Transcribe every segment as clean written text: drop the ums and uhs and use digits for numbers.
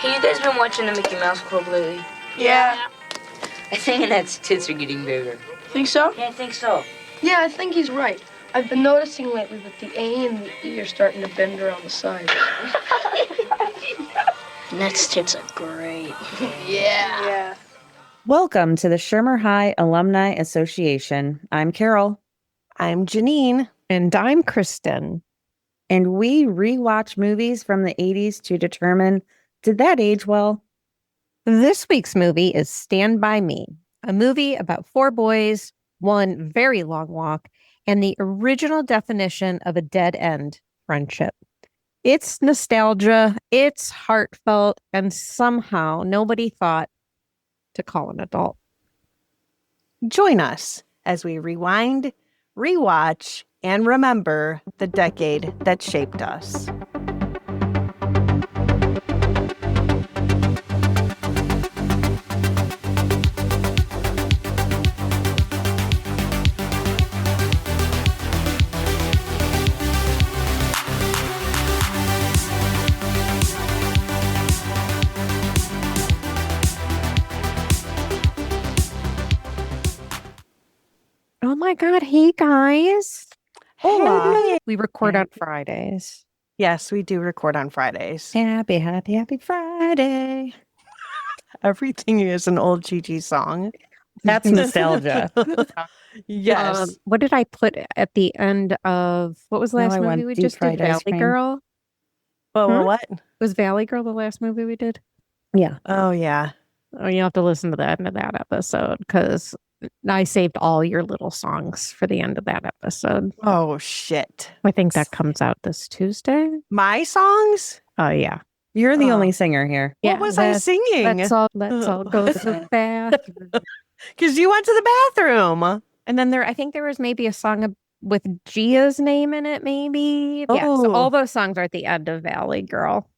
Have you guys been watching the Mickey Mouse Club lately? Yeah. I think Annette's tits are getting bigger. Think so? Yeah, I think so. Yeah, I think he's right. I've been noticing lately that the A and the E are starting to bend around the sides. Annette's tits are great. Yeah. Welcome to the Shermer High Alumni Association. I'm Carol. I'm Janine. And I'm Kristen. And we rewatch movies from the 80s to determine, did that age well? This week's movie is Stand By Me, a movie about four boys, one very long walk, and the original definition of a dead-end friendship. It's nostalgia, it's heartfelt, and somehow nobody thought to call an adult. Join us as we rewind, rewatch, and remember the decade that shaped us. Oh my God, hey guys. Hola. We record on Fridays. Yes, we do record on Fridays. Happy Friday. Everything is an old Gigi song. That's nostalgia. Yes. What did I put at the end of, what was the Now last I movie want we deep just did? fried ice Valley cream. Girl? What? Was Valley Girl the last movie we did? Yeah. Oh, yeah. Oh, you have to listen to that end of that episode because I saved all your little songs for the end of that episode. Oh, shit. I think that comes out this Tuesday. My songs? Oh, yeah. You're the Oh. only singer here. What was I singing? Let's all go to the bathroom. Because you went to the bathroom. And then I think there was maybe a song with Gia's name in it, maybe. Yeah, so Oh. all those songs are at the end of Valley Girl.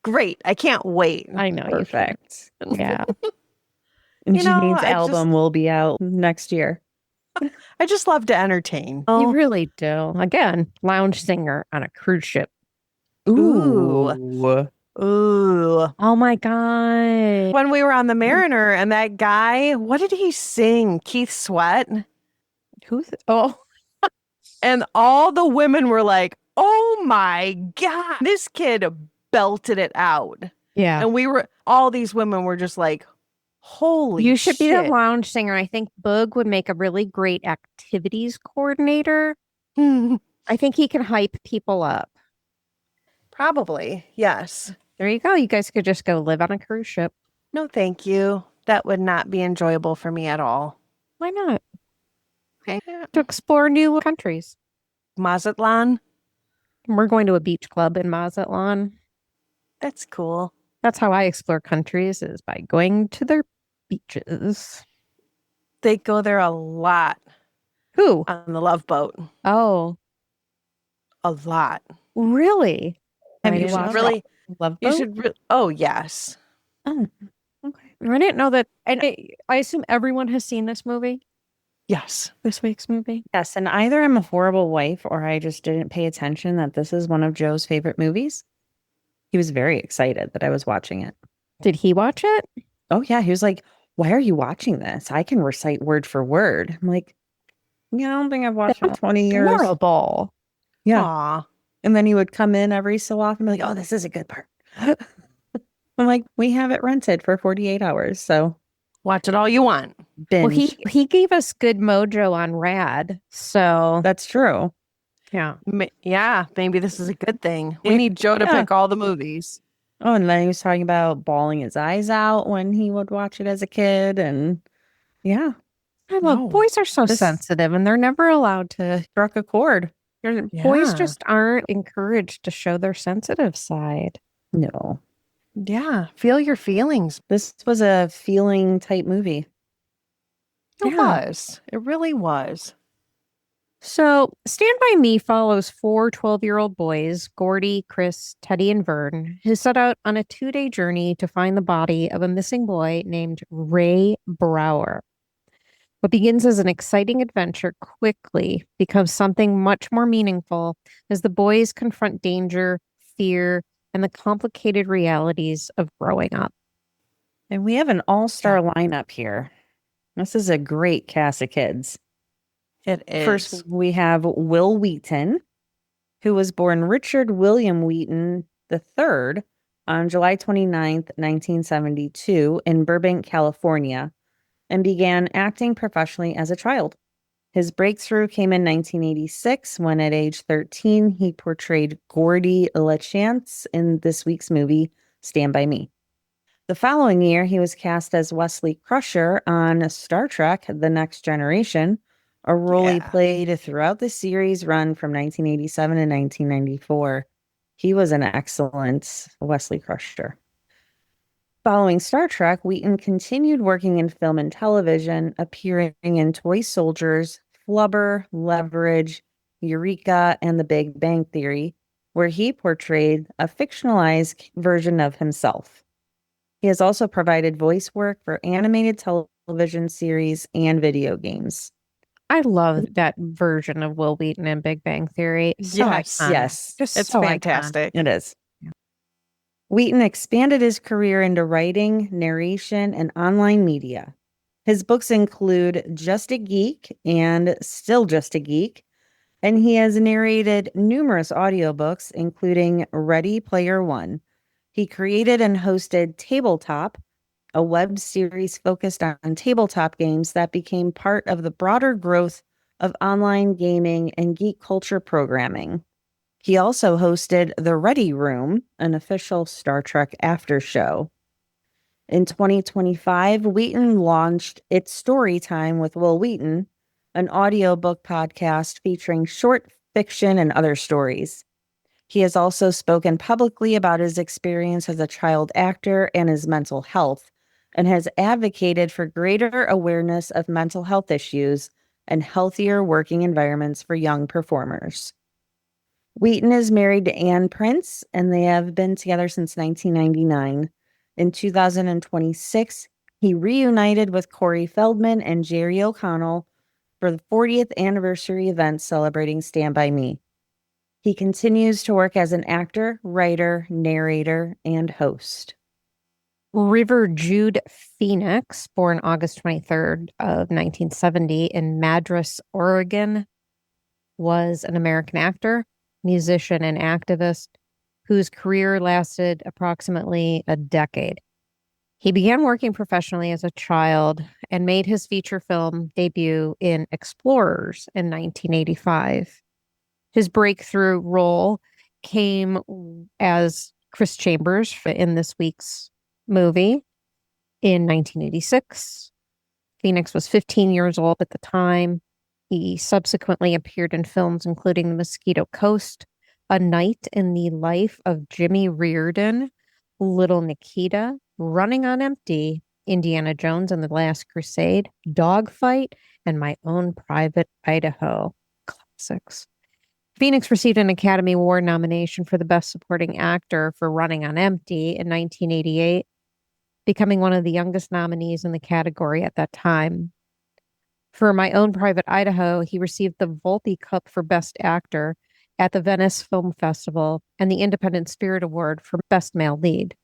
Great. I can't wait. I know. Perfect. You can. Yeah. And You know, Janine's I album will be out next year. I just love to entertain. You really do. Again, lounge singer on a cruise ship. Ooh. Ooh. Oh my God. When we were on the Mariner and that guy, what did he sing? Keith Sweat? Oh, And all the women were like, oh my God, this kid belted it out. yeah. And all these women were just like, holy You should be the shit. lounge singer. I think Boog would make a really great activities coordinator. I think he can hype people up. Probably, yes. There you go. You guys could just go live on a cruise ship. No, thank you. That would not be enjoyable for me at all. Why not? Okay. To explore new countries. Mazatlan? We're going to a beach club in Mazatlan. That's cool. That's how I explore countries, is by going to their beaches. They go there a lot Who? on the Love Boat. Oh, A lot. really? Have I you didn't watched know really? Love You Boat? should. Oh, yes. Oh, okay. I didn't know that. And I assume everyone has seen this movie, Yes. this week's movie. Yes, and either I'm a horrible wife or I just didn't pay attention that this is one of Joe's favorite movies. He was very excited that I was watching it. Did he watch it? Oh, yeah. He was like, why are you watching this? I can recite word for word. I'm like, yeah, I don't think I've watched it in 20 years. Horrible. Yeah. Aw. And then he would come in every so often and be like, oh, this is a good part. I'm like, we have it rented for 48 hours. So Watch it all you want. binge. Well, he gave us good mojo on Rad. So That's true. yeah. Yeah, maybe this is a good thing. We Yeah. need Joe to Yeah. pick all the movies. Oh, and then he was talking about bawling his eyes out when he would watch it as a kid. And yeah, I love No. boys are so This- sensitive and they're never allowed to. struck a chord. Boys Yeah. just aren't encouraged to show their sensitive side. No, Yeah, feel your feelings. this was a feeling type movie. It Yeah. was. It really was. So, Stand By Me follows four 12-year-old boys, Gordie, Chris, Teddy, and Vern, who set out on a 2-day journey to find the body of a missing boy named Ray Brower. What begins as an exciting adventure quickly becomes something much more meaningful as the boys confront danger, fear, and the complicated realities of growing up. And we have an all-star lineup here. This is a great cast of kids. It is. First, we have Wil Wheaton, who was born Richard William Wheaton III on July 29th, 1972 in Burbank, California, and began acting professionally as a child. His breakthrough came in 1986 when at age 13 he portrayed Gordie LaChance in this week's movie, Stand By Me. The following year, he was cast as Wesley Crusher on Star Trek: The Next Generation, a role he played throughout the series run from 1987 to 1994. He was an excellent Wesley Crusher. Following Star Trek, Wheaton continued working in film and television, appearing in Toy Soldiers, Flubber, Leverage, Eureka, and The Big Bang Theory, where he portrayed a fictionalized version of himself. He has also provided voice work for animated television series and video games. I love that version of Wil Wheaton in Big Bang Theory. So iconic. Yes. Just It's so fantastic. It is. Wheaton expanded his career into writing, narration, and online media. His books include Just a Geek and Still Just a Geek, and he has narrated numerous audiobooks, including Ready Player One. He created and hosted Tabletop, a web series focused on tabletop games that became part of the broader growth of online gaming and geek culture programming. He also hosted The Ready Room, an official Star Trek after show. In 2025, Wheaton launched It's Story Time with Wil Wheaton, an audiobook podcast featuring short fiction and other stories. He has also spoken publicly about his experience as a child actor and his mental health, and has advocated for greater awareness of mental health issues and healthier working environments for young performers. Wheaton is married to Ann Prince, and they have been together since 1999. In 2026, he reunited with Corey Feldman and Jerry O'Connell for the 40th anniversary event celebrating Stand By Me. He continues to work as an actor, writer, narrator, and host. River Jude Phoenix, born August 23rd of 1970 in Madras, Oregon, was an American actor, musician, and activist whose career lasted approximately a decade. He began working professionally as a child and made his feature film debut in Explorers in 1985. His breakthrough role came as Chris Chambers in this week's movie in 1986. Phoenix was 15 years old at the time. He subsequently appeared in films including The Mosquito Coast, A Night in the Life of Jimmy Reardon, Little Nikita, Running on Empty, Indiana Jones and the Last Crusade, Dogfight, and My Own Private Idaho. Classics. Phoenix received an Academy Award nomination for the Best Supporting Actor for Running on Empty in 1988, becoming one of the youngest nominees in the category at that time. For My Own Private Idaho, he received the Volpe Cup for Best Actor at the Venice Film Festival and the Independent Spirit Award for Best Male Lead.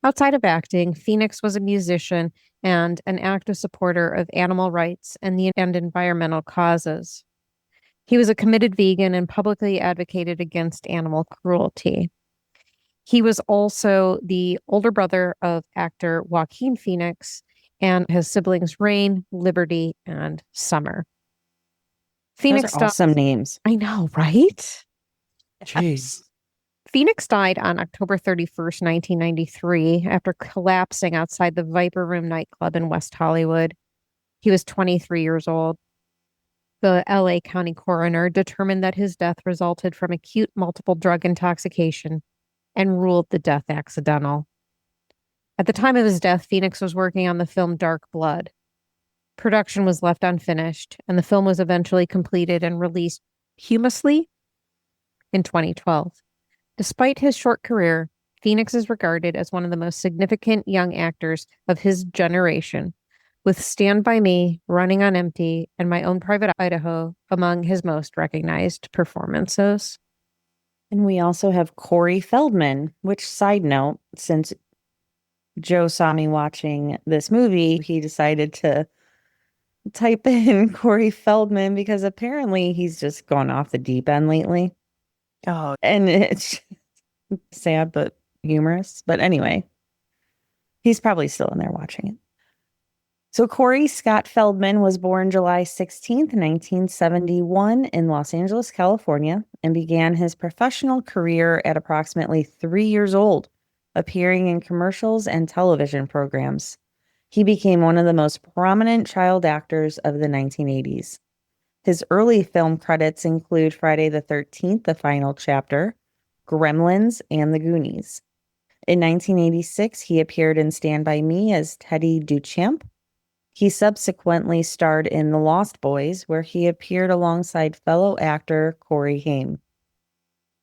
Outside of acting, Phoenix was a musician and an active supporter of animal rights and environmental causes. He was a committed vegan and publicly advocated against animal cruelty. He was also the older brother of actor Joaquin Phoenix and his siblings Rain, Liberty, and Summer. Phoenix Those are awesome names. I know, right? Jeez. Phoenix died on October 31st, 1993, after collapsing outside the Viper Room nightclub in West Hollywood. He was 23 years old. The LA County coroner determined that his death resulted from acute multiple drug intoxication and ruled the death accidental. At the time of his death, Phoenix was working on the film Dark Blood. Production was left unfinished, and the film was eventually completed and released posthumously in 2012. Despite his short career, Phoenix is regarded as one of the most significant young actors of his generation, with Stand By Me, Running on Empty, and My Own Private Idaho among his most recognized performances. And we also have Corey Feldman, which, side note, since Joe saw me watching this movie, he decided to type in Corey Feldman because apparently he's just gone off the deep end lately. Oh, And it's sad but humorous. But anyway, he's probably still in there watching it. So Corey Scott Feldman was born July 16th, 1971 in Los Angeles, California, and began his professional career at approximately 3 years old, appearing in commercials and television programs. He became one of the most prominent child actors of the 1980s. His early film credits include Friday the 13th, The Final Chapter, Gremlins, and The Goonies. In 1986, he appeared in Stand By Me as Teddy Duchamp. He subsequently starred in The Lost Boys, where he appeared alongside fellow actor Corey Haim.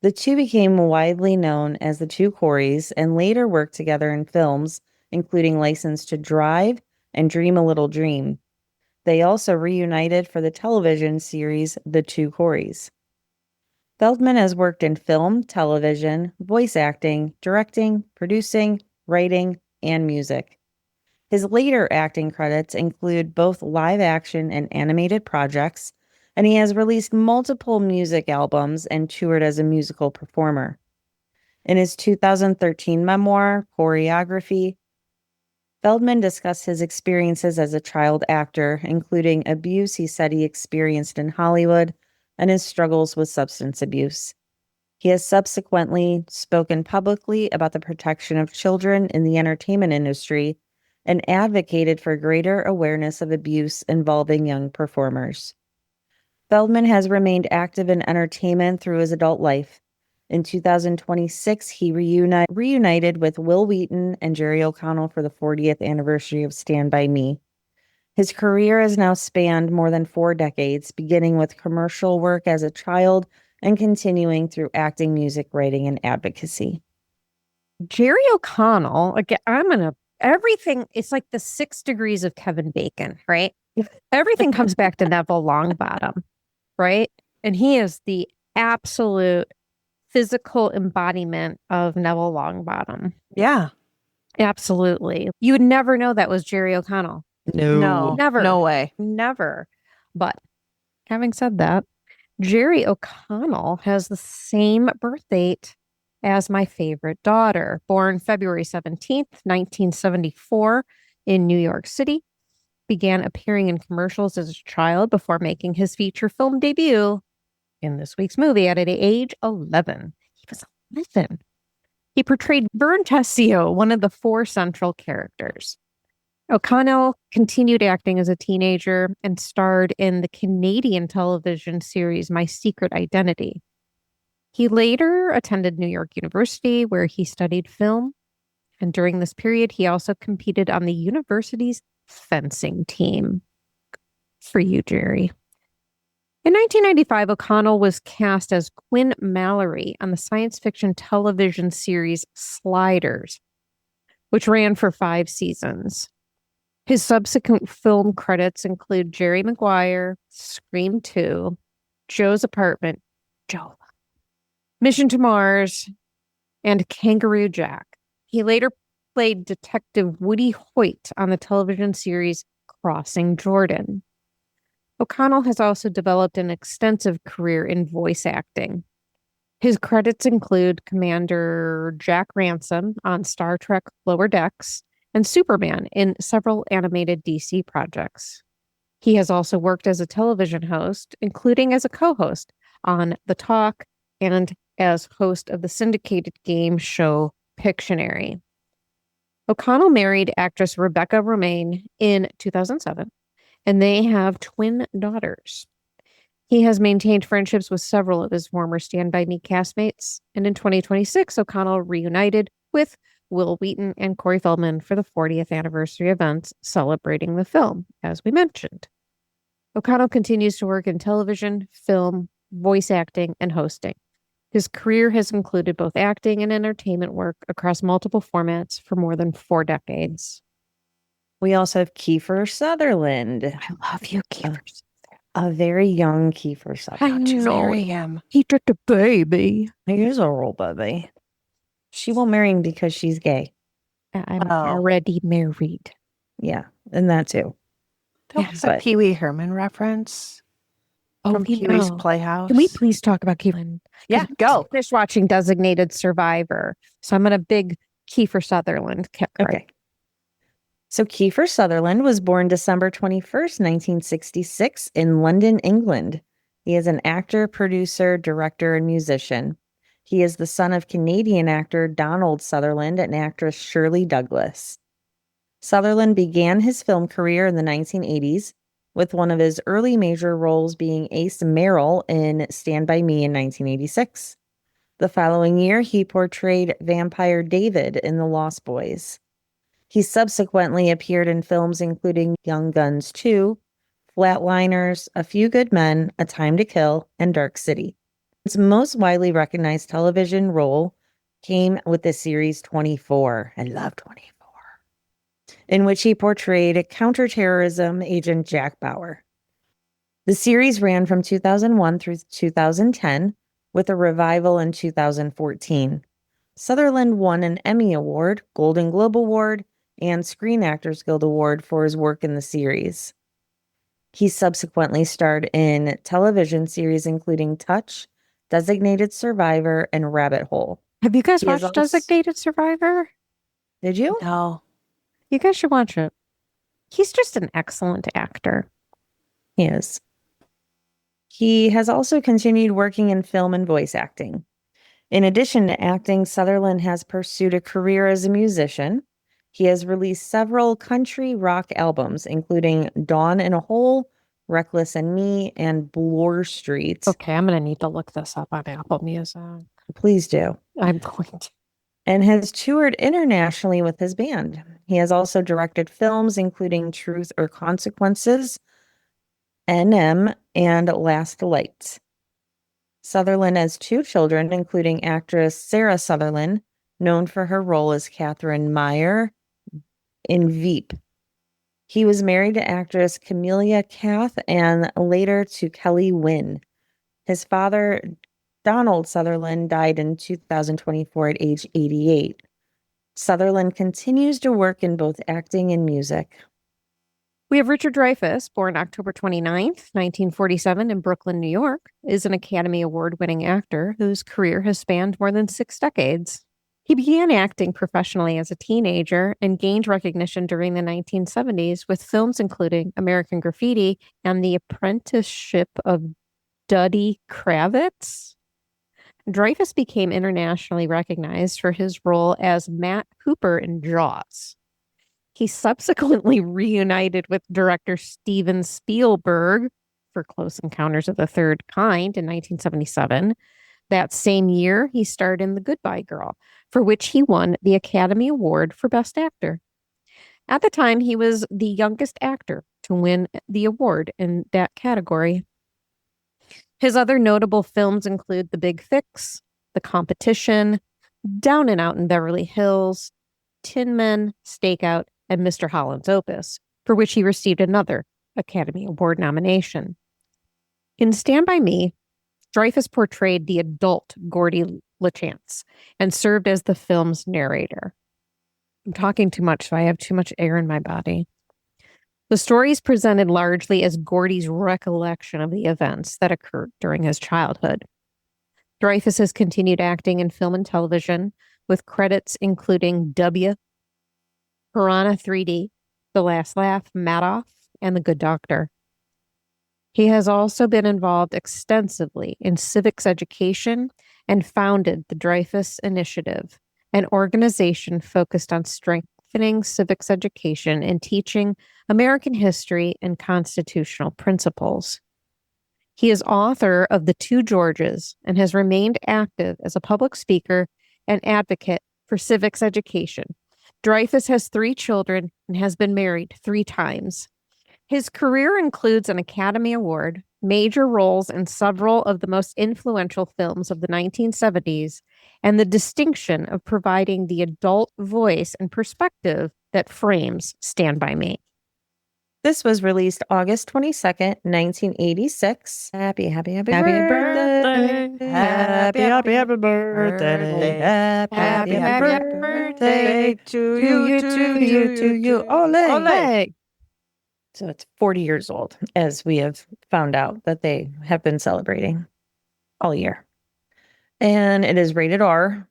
The two became widely known as the Two Coreys and later worked together in films, including License to Drive and Dream a Little Dream. They also reunited for the television series The Two Coreys. Feldman has worked in film, television, voice acting, directing, producing, writing, and music. His later acting credits include both live action and animated projects, and he has released multiple music albums and toured as a musical performer. In his 2013 memoir, Choreography, Feldman discussed his experiences as a child actor, including abuse he said he experienced in Hollywood and his struggles with substance abuse. He has subsequently spoken publicly about the protection of children in the entertainment industry and advocated for greater awareness of abuse involving young performers. Feldman has remained active in entertainment through his adult life. In 2026, he reunited with Wil Wheaton and Jerry O'Connell for the 40th anniversary of Stand By Me. His career has now spanned more than 4 decades, beginning with commercial work as a child and continuing through acting, music, writing, and advocacy. Jerry O'Connell, again, everything, it's like the 6 degrees of Kevin Bacon, right? Everything comes back to Neville Longbottom, right? And he is the absolute physical embodiment of Neville Longbottom. yeah. Absolutely. You would never know that was Jerry O'Connell. No. Never. No way. Never. But having said that, Jerry O'Connell has the same birth date as my favorite daughter, born February 17th, 1974 in New York City, began appearing in commercials as a child before making his feature film debut in this week's movie at age 11. He was 11. He portrayed Vern, one of the 4 central characters. O'Connell continued acting as a teenager and starred in the Canadian television series My Secret Identity. He later attended New York University, where he studied film. And during this period, he also competed on the university's fencing team. For you, Jerry. In 1995, O'Connell was cast as Quinn Mallory on the science fiction television series Sliders, which ran for 5 seasons. His subsequent film credits include Jerry Maguire, Scream 2, Joe's Apartment, Joe, Mission to Mars, and Kangaroo Jack. He later played Detective Woody Hoyt on the television series Crossing Jordan. O'Connell has also developed an extensive career in voice acting. His credits include Commander Jack Ransom on Star Trek Lower Decks and Superman in several animated DC projects. He has also worked as a television host, including as a co-host on The Talk and as host of the syndicated game show Pictionary. O'Connell married actress Rebecca Romaine in 2007, and they have twin daughters. He has maintained friendships with several of his former Stand By Me castmates, and in 2026, O'Connell reunited with Wil Wheaton and Corey Feldman for the 40th anniversary events celebrating the film, as we mentioned. O'Connell continues to work in television, film, voice acting, and hosting. His career has included both acting and entertainment work across multiple formats for more than 4 decades. We also have Kiefer Sutherland. I love you, Kiefer. A very young Kiefer I Sutherland. How'd you know. marry him? He took the baby. He is a real baby. She won't marry him because she's gay. I'm Oh. already married. Yeah, and that too. That was a But- Pee Wee Herman reference Oh, from we Pee Wee's know. Playhouse. Can we please talk about Kiefer? Yeah, go. Finished watching Designated Survivor, so I'm a big Kiefer Sutherland kick. Okay. So Kiefer Sutherland was born December 21st, 1966 in London, England. He is an actor, producer, director, and musician. He is the son of Canadian actor Donald Sutherland and actress Shirley Douglas. Sutherland began his film career in the 1980s, with one of his early major roles being Ace Merrill in Stand By Me in 1986. The following year, he portrayed Vampire David in The Lost Boys. He subsequently appeared in films including Young Guns 2, Flatliners, A Few Good Men, A Time to Kill, and Dark City. His most widely recognized television role came with the series 24. I love 24. In which he portrayed counterterrorism agent Jack Bauer. The series ran from 2001 through 2010, with a revival in 2014. Sutherland won an Emmy Award, Golden Globe Award, and Screen Actors Guild Award for his work in the series. He subsequently starred in television series including Touch, Designated Survivor, and Rabbit Hole. Have you guys He is watched also- Designated Survivor? Did you? No. You guys should watch it. He's just an excellent actor. He is. He has also continued working in film and voice acting. In addition to acting, Sutherland has pursued a career as a musician. He has released several country rock albums, including Dawn in a Hole, Reckless and Me, and Bloor Street. Okay, I'm going to need to look this up on Apple Music. Please do. I'm going to. And has toured internationally with his band. He has also directed films including Truth or Consequences, NM, and Last Light. Sutherland has 2 children, including actress Sarah Sutherland, known for her role as Catherine Meyer in Veep. He was married to actress Camelia Cath and later to Kelly Wynn. His father, Donald Sutherland, died in 2024 at age 88. Sutherland continues to work in both acting and music. We have Richard Dreyfuss, born October 29th, 1947 in Brooklyn, New York, is an Academy Award-winning actor whose career has spanned more than 6 decades. He began acting professionally as a teenager and gained recognition during the 1970s with films including American Graffiti and The Apprenticeship of Duddy Kravitz. Dreyfuss became internationally recognized for his role as Matt Hooper in Jaws. He subsequently reunited with director Steven Spielberg for Close Encounters of the Third Kind in 1977. That same year, he starred in The Goodbye Girl, for which he won the Academy Award for Best Actor. At the time, he was the youngest actor to win the award in that category. His other notable films include The Big Fix, The Competition, Down and Out in Beverly Hills, Tin Men, Stakeout, and Mr. Holland's Opus, for which he received another Academy Award nomination. In Stand By Me, Dreyfuss portrayed the adult Gordie LaChance and served as the film's narrator. I'm talking too much, so I have too much air in my body. The story is presented largely as Gordie's recollection of the events that occurred during his childhood. Dreyfuss has continued acting in film and television, with credits including W, Piranha 3D, The Last Laugh, Madoff, and The Good Doctor. He has also been involved extensively in civics education and founded the Dreyfuss Initiative, an organization focused on strengthening civics education and teaching American history and constitutional principles. He is author of The Two Georges and has remained active as a public speaker and advocate for civics education. Dreyfuss has 3 children and has been married 3 times. His career includes an Academy Award, major roles in several of the most influential films of the 1970s, and the distinction of providing the adult voice and perspective that frames Stand By Me. This was released August 22nd, 1986. Happy Happy birthday. Happy birthday. Happy birthday to you. Ole. Hey. So it's 40 years old, as we have found out that they have been celebrating all year. And it is rated R.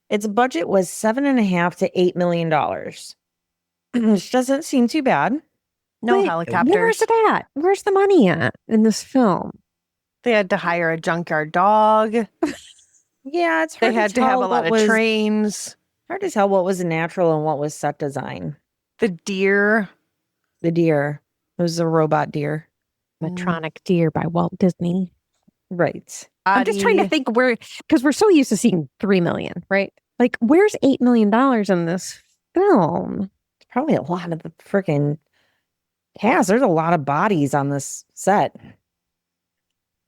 Its budget was $7.5 to $8 million, which doesn't seem too bad. No Wait, helicopters. Where's it at? Where's the money at in this film? They had to hire a junkyard dog. Yeah, it's hard They had to tell have a lot what of was- trains. Hard to tell what was natural and what was set design. The deer. The deer. It was a robot deer. Matronic Deer by Walt Disney. Right. I'm just trying to think where, because we're so used to seeing 3 million, right? Like, where's $8 million in this film? It's probably a lot of the freaking cast. There's a lot of bodies on this set.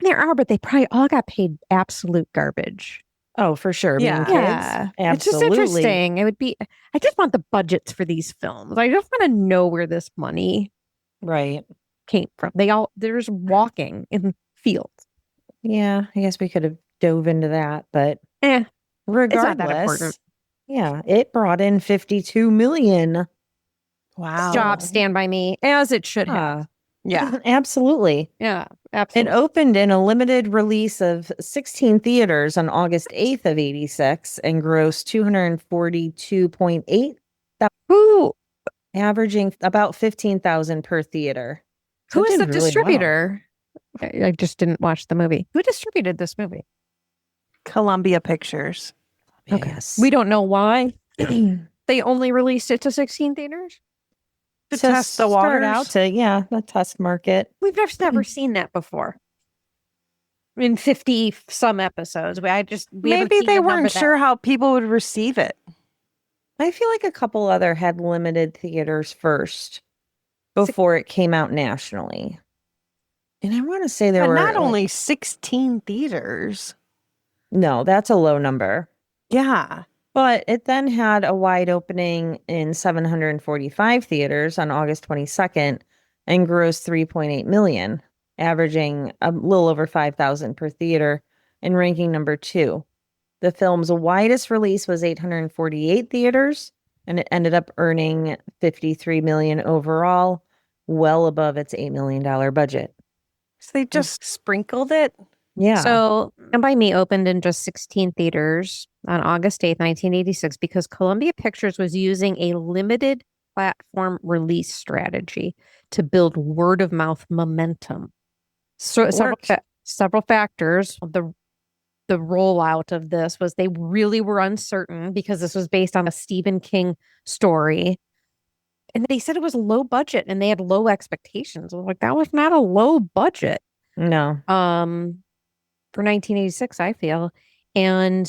There are, but they probably all got paid absolute garbage. Oh, for sure. Being Yeah. kids. Yeah. It's just Absolutely. interesting. It would be, I just want the budgets for these films. I just want to know where this money Right. came from. There's walking in fields. Yeah, I guess we could have dove into that, but It's regardless, not that important. yeah, it brought in 52 million. Wow. Job Stand By Me, as it should have. Yeah. Absolutely. Yeah, It absolutely. opened in a limited release of 16 theaters on August 8th of 86 and grossed 242.8, Who averaging about 15,000 per theater. So who it is the did really well. distributor? I just didn't watch the movie. Who distributed this movie? Columbia Pictures. Okay. Yes. We don't know why. They only released it to 16 theaters. To test the start waters. out to, the test market. We've just never seen that before. In 50 some episodes, we haven't Maybe seen they the number weren't that- sure how people would receive it. I feel like a couple other had limited theaters first before it came out nationally. And I want to say there But were not like- only 16 theaters. no, that's a low number. Yeah. But it then had a wide opening in 745 theaters on August 22nd and grossed 3.8 million, averaging a little over 5,000 per theater and ranking number 2. The film's widest release was 848 theaters, and it ended up earning 53 million overall, well above its $8 million budget. So they just sprinkled it. Yeah. So, Stand By Me opened in just 16 theaters on August 8th, 1986, because Columbia Pictures was using a limited platform release strategy to build word of mouth momentum. So, several factors. The rollout of this was they really were uncertain because this was based on a Stephen King story. And they said it was low budget and they had low expectations. I was like, that was not a low budget. no. For 1986, I feel, and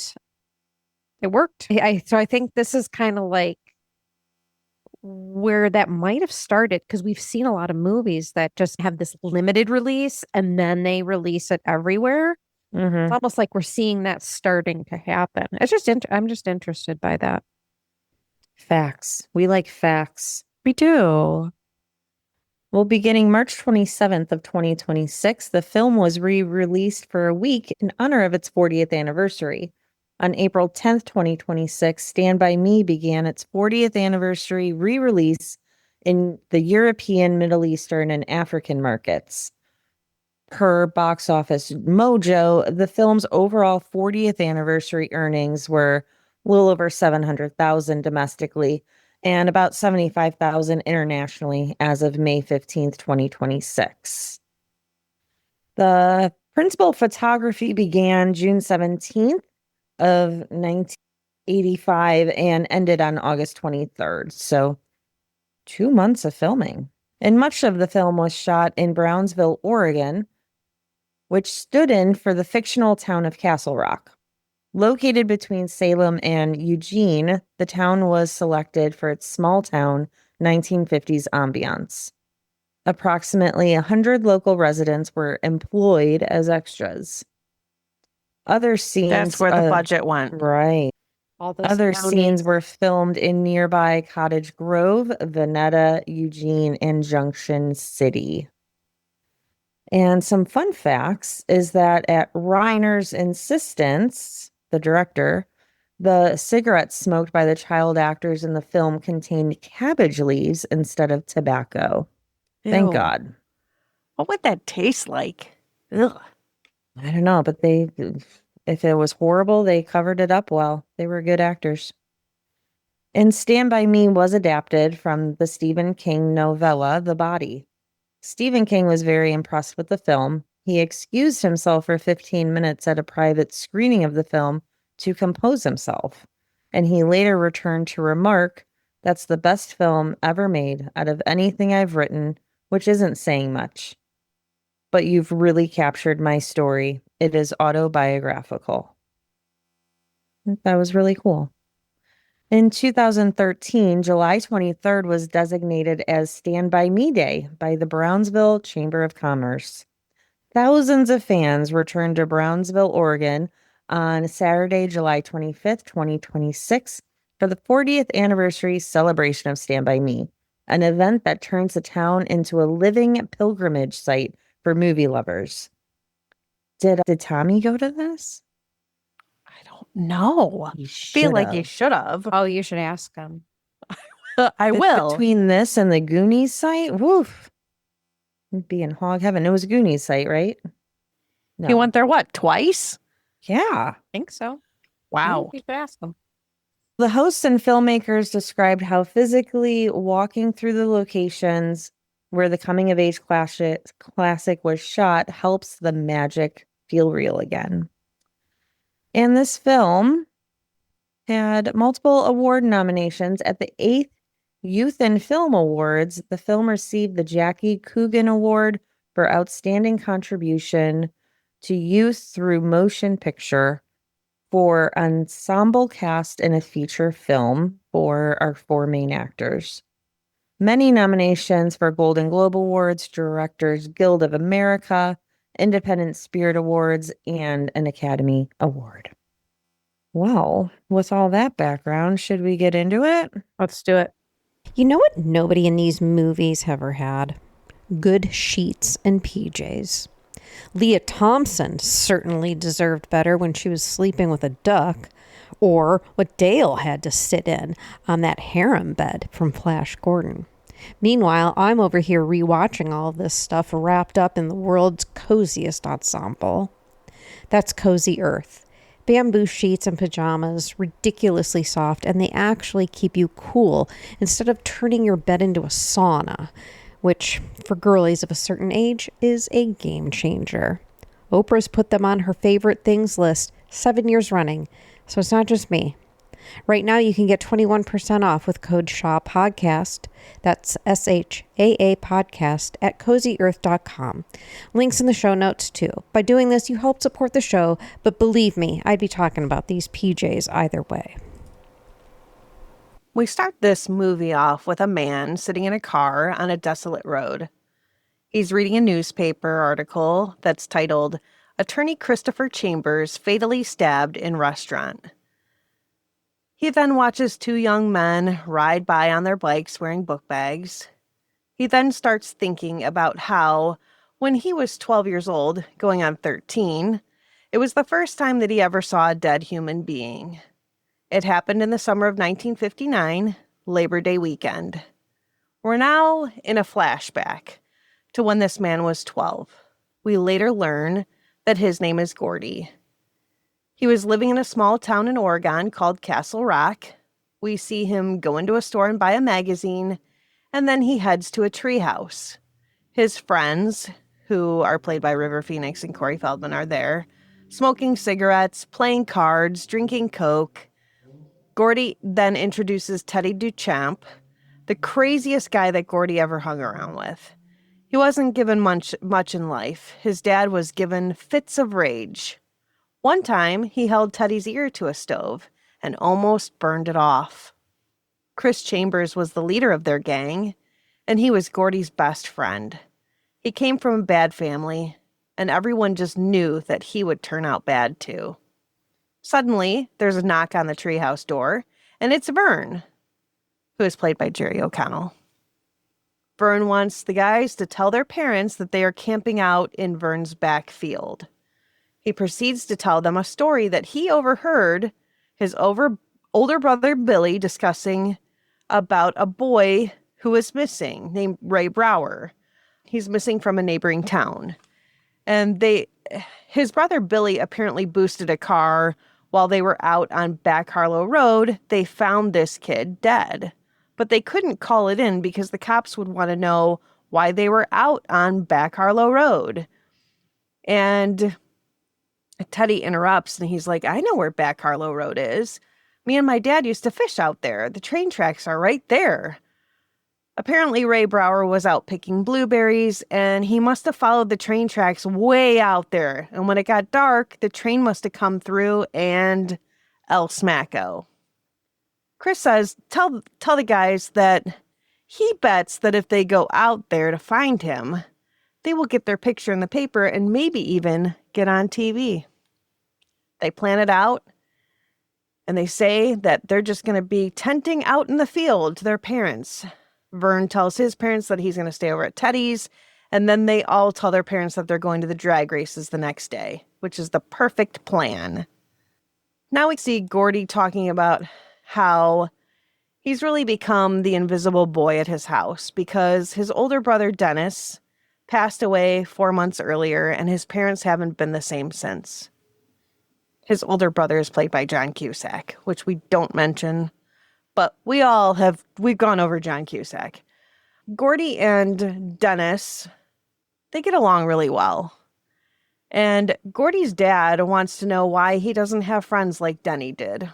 it worked. So I think this is kind of like where that might have started, because we've seen a lot of movies that just have this limited release and then they release it everywhere. Mhm. It's almost like we're seeing that starting to happen. It's just I'm just interested by that. Facts. We like facts. We do. Well, beginning March 27th of 2026, the film was re-released for a week in honor of its 40th anniversary. On April 10th, 2026, Stand By Me began its 40th anniversary re-release in the European, Middle Eastern, and African markets. Per Box Office Mojo, the film's overall 40th anniversary earnings were a little over 700,000 domestically and about 75,000 internationally as of May 15th, 2026. The principal photography began June 17th of 1985 and ended on August 23rd. So 2 months of filming. And much of the film was shot in Brownsville, Oregon, which stood in for the fictional town of Castle Rock. Located between Salem and Eugene, the town was selected for its small town 1950s ambiance. Approximately 100 local residents were employed as extras. Other scenes. That's where the budget went. Right. All those Other surroundings. scenes were filmed in nearby Cottage Grove, Veneta, Eugene, and Junction City. And some fun facts is that at Reiner's insistence, the director, the cigarettes smoked by the child actors in the film contained cabbage leaves instead of tobacco. Thank Ew. God. What would that taste like? Ugh. I don't know, but if it was horrible, they covered it up well. They were good actors. And Stand By Me was adapted from the Stephen King novella, The Body. Stephen King was very impressed with the film. He excused himself for 15 minutes at a private screening of the film to compose himself. And he later returned to remark, "That's the best film ever made out of anything I've written," which isn't saying much. "But you've really captured my story. It is autobiographical." That was really cool. In 2013, July 23rd was designated as Stand By Me Day by the Brownsville Chamber of Commerce. Thousands of fans returned to Brownsville, Oregon on Saturday, July 25th, 2026 for the 40th anniversary celebration of Stand By Me, an event that turns the town into a living pilgrimage site for movie lovers. Did Tommy go to this? I don't know. He Feel like you should've. should have. Oh, you should ask him. I will. Between this and the Goonies site, woof. You'd be in hog heaven. It was a Goonies site, right? No. You went there, what, twice? Yeah. I think so. Wow. You should ask him. The hosts and filmmakers described how physically walking through the locations where the coming of age classic was shot helps the magic feel real again. And this film had multiple award nominations at the 8th Youth in Film Awards. The film received the Jackie Coogan Award for Outstanding Contribution to Youth Through Motion Picture for ensemble cast in a feature film for our 4 main actors. Many nominations for Golden Globe Awards, Directors Guild of America, Independent Spirit Awards, and an Academy Award. Well, with all that background, should we get into it? Let's do it. You know what nobody in these movies ever had? Good sheets and PJs. Leah Thompson certainly deserved better when she was sleeping with a duck, or what Dale had to sit in on that harem bed from Flash Gordon. Meanwhile, I'm over here rewatching all of this stuff wrapped up in the world's coziest ensemble. That's Cozy Earth. Bamboo sheets and pajamas, ridiculously soft, and they actually keep you cool instead of turning your bed into a sauna, which, for girlies of a certain age, is a game changer. Oprah's put them on her favorite things list 7 years running, so it's not just me. Right now, you can get 21% off with code SHAWPODCAST. That's SHAA podcast at CozyEarth.com. Links in the show notes, too. By doing this, you help support the show, but believe me, I'd be talking about these PJs either way. We start this movie off with a man sitting in a car on a desolate road. He's reading a newspaper article that's titled, "Attorney Christopher Chambers Fatally Stabbed in Restaurant." He then watches 2 young men ride by on their bikes wearing book bags. He then starts thinking about how, when he was 12 years old, going on 13, it was the first time that he ever saw a dead human being. It happened in the summer of 1959, Labor Day weekend. We're now in a flashback to when this man was 12. We later learn that his name is Gordie. He was living in a small town in Oregon called Castle Rock. We see him go into a store and buy a magazine, and then he heads to a treehouse. His friends, who are played by River Phoenix and Corey Feldman, are there, smoking cigarettes, playing cards, drinking Coke. Gordie then introduces Teddy Duchamp, the craziest guy that Gordie ever hung around with. He wasn't given much in life. His dad was given fits of rage. One time, he held Teddy's ear to a stove and almost burned it off. Chris Chambers was the leader of their gang, and he was Gordie's best friend. He came from a bad family, and everyone just knew that he would turn out bad too. Suddenly, there's a knock on the treehouse door, and it's Vern, who is played by Jerry O'Connell. Vern wants the guys to tell their parents that they are camping out in Vern's back field. He proceeds to tell them a story that he overheard his older brother Billy discussing about a boy who was missing named Ray Brower. He's missing from a neighboring town. And his brother Billy apparently boosted a car while they were out on Back Harlow Road. They found this kid dead, but they couldn't call it in because the cops would want to know why they were out on Back Harlow Road. And Teddy interrupts and he's like, I know where Back Harlow Road is. Me and my dad used to fish out there. The train tracks are right there. Apparently, Ray Brower was out picking blueberries, and he must have followed the train tracks way out there. And when it got dark, the train must have come through and El Smacko. Chris says, tell the guys that he bets that if they go out there to find him, they will get their picture in the paper and maybe even get on TV. They plan it out, and they say that they're just going to be tenting out in the field to their parents. Vern tells his parents that he's going to stay over at Teddy's, and then they all tell their parents that they're going to the drag races the next day, which is the perfect plan. Now we see Gordie talking about how he's really become the invisible boy at his house because his older brother Dennis passed away 4 months earlier, and his parents haven't been the same since. His older brother is played by John Cusack, which we don't mention, but we've gone over John Cusack. Gordie and Dennis, they get along really well. And Gordie's dad wants to know why he doesn't have friends like Denny did.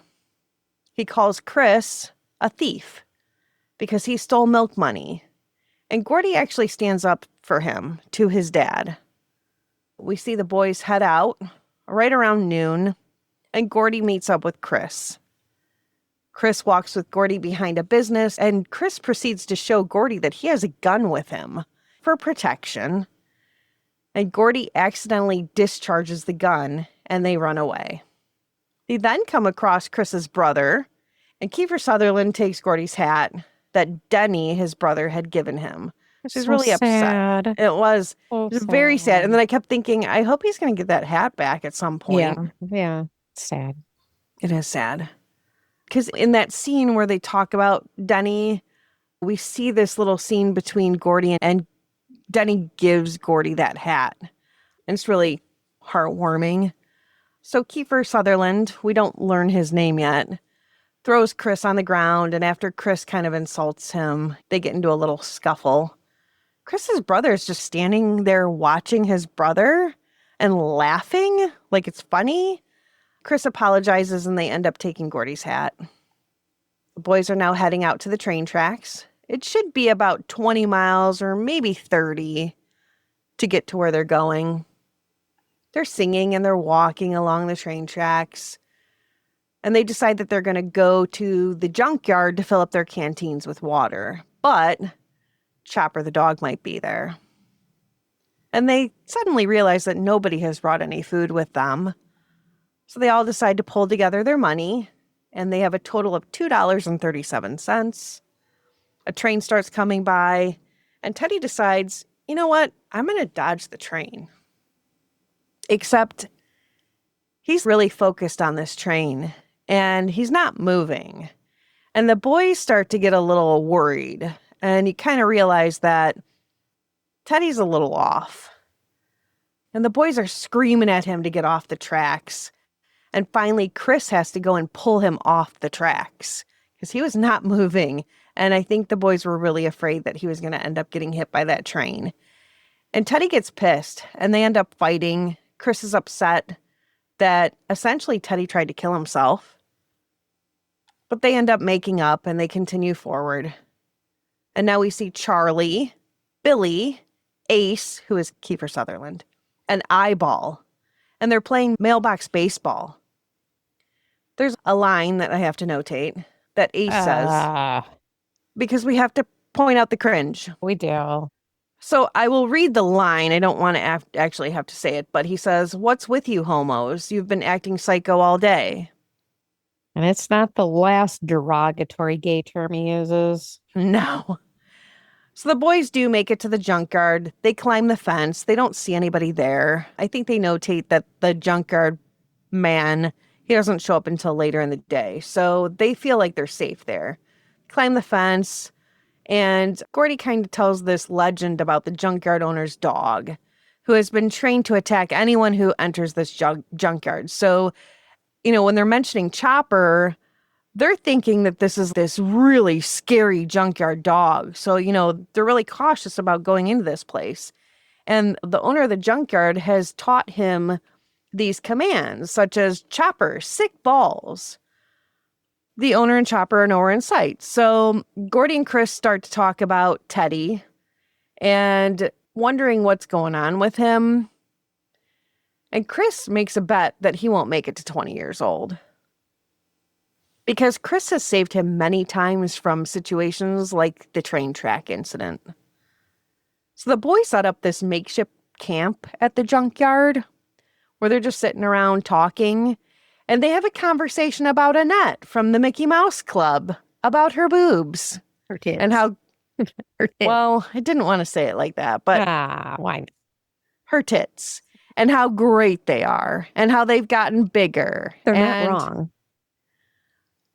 He calls Chris a thief because he stole milk money. And Gordie actually stands up for him to his dad. We see the boys head out right around noon, and Gordie meets up with Chris. Chris walks with Gordie behind a business, and Chris proceeds to show Gordie that he has a gun with him for protection. And Gordie accidentally discharges the gun, and they run away. They then come across Chris's brother, and Kiefer Sutherland takes Gordie's hat that Denny, his brother, had given him. She's really upset. It was very sad. And then I kept thinking, I hope he's going to get that hat back at some point. Yeah, sad. It is sad. Because in that scene where they talk about Denny, we see this little scene between Gordie and Denny gives Gordie that hat. And it's really heartwarming. So Kiefer Sutherland, we don't learn his name yet, throws Chris on the ground. And after Chris kind of insults him, they get into a little scuffle. Chris's brother is just standing there watching his brother and laughing like it's funny. Chris apologizes and they end up taking Gordie's hat. The boys are now heading out to the train tracks. It should be about 20 miles or maybe 30 to get to where they're going. They're singing and they're walking along the train tracks. And they decide that they're going to go to the junkyard to fill up their canteens with water. But Chopper the dog might be there. And they suddenly realize that nobody has brought any food with them. So they all decide to pull together their money, and they have a total of $2.37. A train starts coming by, and Teddy decides, you know what? I'm going to dodge the train. Except he's really focused on this train, and he's not moving. And the boys start to get a little worried, and you kind of realize that Teddy's a little off. And the boys are screaming at him to get off the tracks. And finally, Chris has to go and pull him off the tracks because he was not moving. And I think the boys were really afraid that he was going to end up getting hit by that train. And Teddy gets pissed and they end up fighting. Chris is upset that essentially Teddy tried to kill himself. But they end up making up and they continue forward. And now we see Charlie, Billy, Ace, who is Kiefer Sutherland, and Eyeball. And they're playing mailbox baseball. There's a line that I have to notate that Ace says, because we have to point out the cringe. We do. So I will read the line. I don't want to actually have to say it, but he says, "What's with you homos? You've been acting psycho all day." And it's not the last derogatory gay term he uses. No. So the boys do make it to the junkyard. They climb the fence. They don't see anybody there. I think they notate that the junkyard man, he doesn't show up until later in the day. So they feel like they're safe there. Climb the fence. And Gordie kind of tells this legend about the junkyard owner's dog, who has been trained to attack anyone who enters this junkyard. So, when they're mentioning Chopper, they're thinking that this is this really scary junkyard dog. So, they're really cautious about going into this place. And the owner of the junkyard has taught him these commands, such as Chopper, sick balls. The owner and Chopper are nowhere in sight. So Gordie and Chris start to talk about Teddy and wondering what's going on with him. And Chris makes a bet that he won't make it to 20 years old. Because Chris has saved him many times from situations like the train track incident. So the boys set up this makeshift camp at the junkyard where they're just sitting around talking. And they have a conversation about Annette from the Mickey Mouse Club, about her boobs. Her tits. And how, Her tits. well, I didn't want to say it like that, but Why not? her tits. And how great they are. And how they've gotten bigger. They're And not wrong.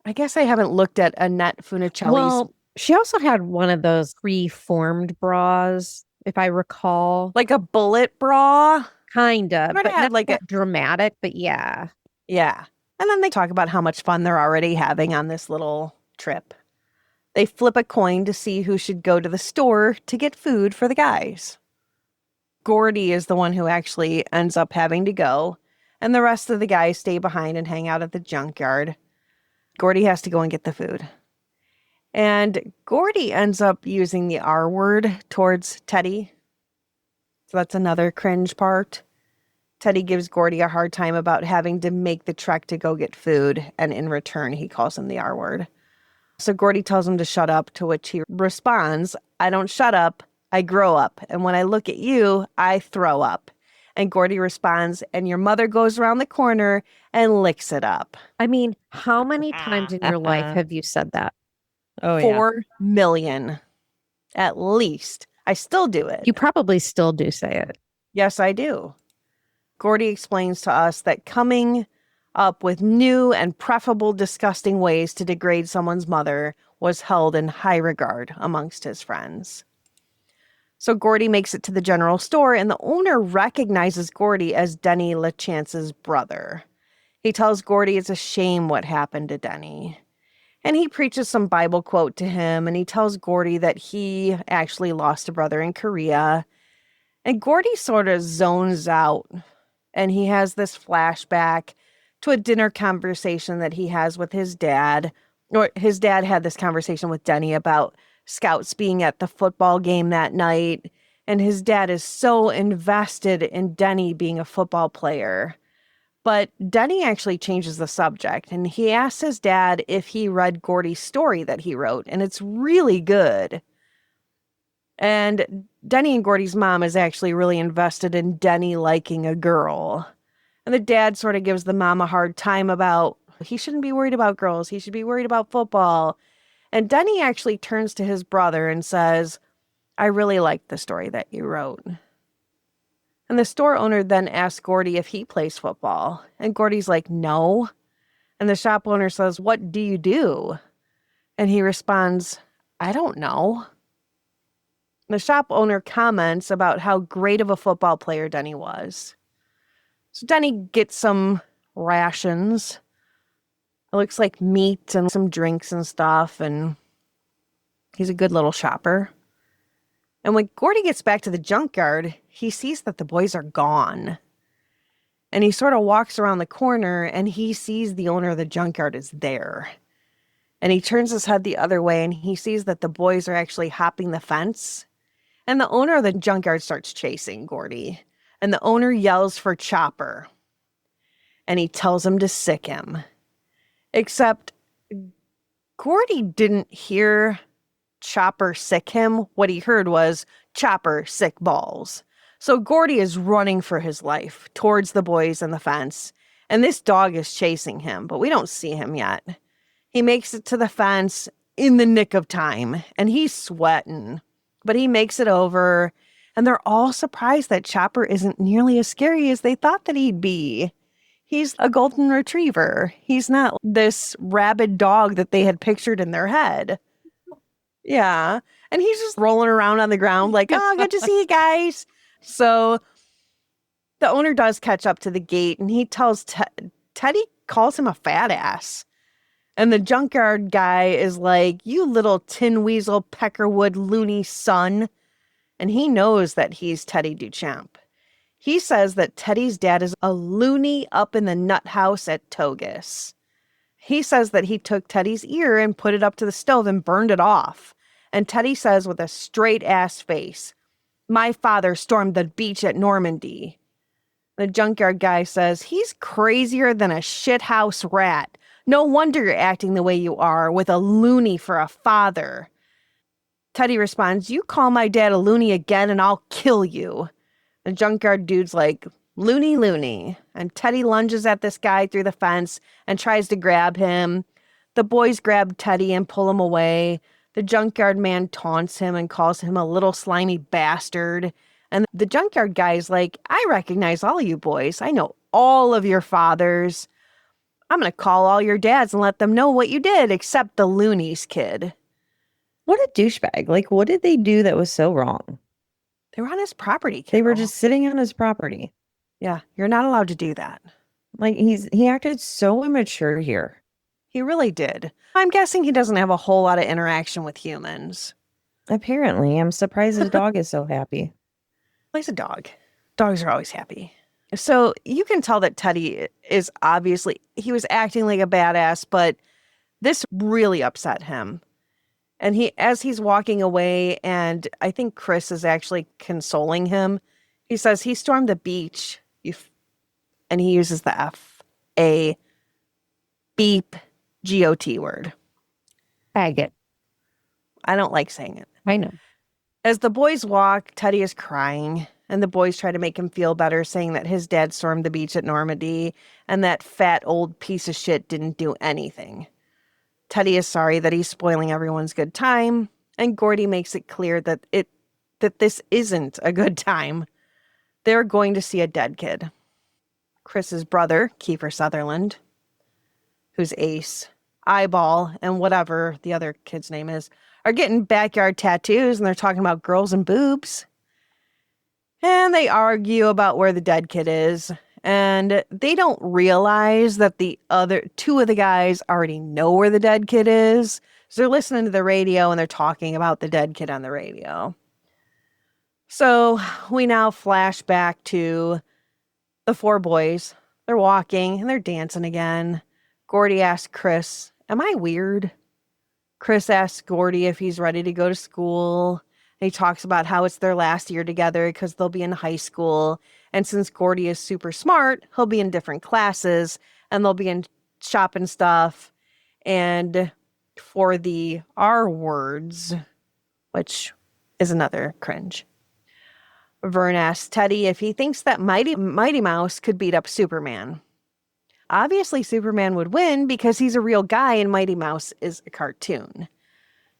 I guess I haven't looked at Annette Funicelli's. Well, she also had one of those pre-formed bras, if I recall. Like a bullet bra. Kinda, Might but have had not like that dramatic, but yeah. Yeah. And then they talk about how much fun they're already having on this little trip. They flip a coin to see who should go to the store to get food for the guys. Gordie is the one who actually ends up having to go, and the rest of the guys stay behind and hang out at the junkyard. Gordie has to go and get the food. And Gordie ends up using the R word towards Teddy. So that's another cringe part. Teddy gives Gordie a hard time about having to make the trek to go get food, and in return, he calls him the R word. So Gordie tells him to shut up, to which he responds, "I don't shut up, I grow up, and when I look at you, I throw up." And Gordie responds, "And your mother goes around the corner and licks it up." I mean, how many times in your life have you said that? Oh, 4 million. At least. I still do it. You probably still do say it. Yes, I do. Gordie explains to us that coming up with new and preferable disgusting ways to degrade someone's mother was held in high regard amongst his friends. So Gordie makes it to the general store, and the owner recognizes Gordie as Denny LaChance's brother. He tells Gordie it's a shame what happened to Denny. And he preaches some Bible quote to him, and he tells Gordie that he actually lost a brother in Korea. And Gordie sort of zones out, and he has this flashback to a dinner conversation that he has with his dad. Or his dad had this conversation with Denny about scouts being at the football game that night. And his dad is so invested in Denny being a football player. But Denny actually changes the subject, and he asks his dad if he read Gordie's story that he wrote, and it's really good. And Denny and Gordie's mom is actually really invested in Denny liking a girl. And the dad sort of gives the mom a hard time about, he shouldn't be worried about girls, he should be worried about football. And Denny actually turns to his brother and says, "I really like the story that you wrote." And the store owner then asks Gordie if he plays football. And Gordie's like, "No." And the shop owner says, "What do you do?" And he responds, "I don't know." The shop owner comments about how great of a football player Denny was. So Denny gets some rations. It looks like meat and some drinks and stuff. And he's a good little shopper. And when Gordie gets back to the junkyard, he sees that the boys are gone. And he sort of walks around the corner, and he sees the owner of the junkyard is there. And he turns his head the other way, and he sees that the boys are actually hopping the fence. And the owner of the junkyard starts chasing Gordie. And the owner yells for Chopper. And he tells him to sick him. Except Gordie didn't hear chopper sick him, what he heard was chopper sick balls. So Gordie is running for his life towards the boys and the fence, and this dog is chasing him, but we don't see him yet. He makes it to the fence in the nick of time, and he's sweating, but he makes it over, and they're all surprised that Chopper isn't nearly as scary as they thought that he'd be. He's a golden retriever. He's not this rabid dog that they had pictured in their head. Yeah. And he's just rolling around on the ground like, oh, good to see you guys. So the owner does catch up to the gate, and he tells Teddy calls him a fat ass. And the junkyard guy is like, you little tin weasel peckerwood loony son. And he knows that he's Teddy Duchamp. He says that Teddy's dad is a loony up in the nut house at Togus. He says that he took Teddy's ear and put it up to the stove and burned it off. And Teddy says with a straight ass face, my father stormed the beach at Normandy. The junkyard guy says, he's crazier than a shithouse rat. No wonder you're acting the way you are with a loony for a father. Teddy responds, you call my dad a loony again and I'll kill you. The junkyard dude's like, loony, loony. And Teddy lunges at this guy through the fence and tries to grab him. The boys grab Teddy and pull him away. The junkyard man taunts him and calls him a little slimy bastard. And the junkyard guy's like, I recognize all of you boys. I know all of your fathers. I'm going to call all your dads and let them know what you did, except the loonies kid. What a douchebag. Like, what did they do that was so wrong? They were on his property, Carol. They were just sitting on his property. Yeah, you're not allowed to do that. Like, he acted so immature here. He really did. I'm guessing he doesn't have a whole lot of interaction with humans. Apparently. I'm surprised his dog is so happy. Well, he's a dog. Dogs are always happy. So you can tell that Teddy is obviously, he was acting like a badass, but this really upset him. And as he's walking away, and I think Chris is actually consoling him, he says he stormed the beach, and he uses the F-A beep G-O-T word. Faggot. I don't like saying it. I know. As the boys walk, Teddy is crying, and the boys try to make him feel better, saying that his dad stormed the beach at Normandy, and that fat old piece of shit didn't do anything. Teddy is sorry that he's spoiling everyone's good time, and Gordie makes it clear that this isn't a good time. They're going to see a dead kid. Chris's brother, Kiefer Sutherland, who's Ace, Eyeball, and whatever the other kid's name is, are getting backyard tattoos, and they're talking about girls and boobs. And they argue about where the dead kid is. And they don't realize that the other two of the guys already know where the dead kid is. So they're listening to the radio and they're talking about the dead kid on the radio. So we now flash back to the four boys. They're walking and they're dancing again. Gordie asks Chris, am I weird? Chris asks Gordie if he's ready to go to school. And he talks about how it's their last year together because they'll be in high school. And since Gordie is super smart, he'll be in different classes and they'll be in shopping stuff. And for the R words, which is another cringe, Vern asks Teddy if he thinks that Mighty Mouse could beat up Superman. Obviously, Superman would win because he's a real guy and Mighty Mouse is a cartoon.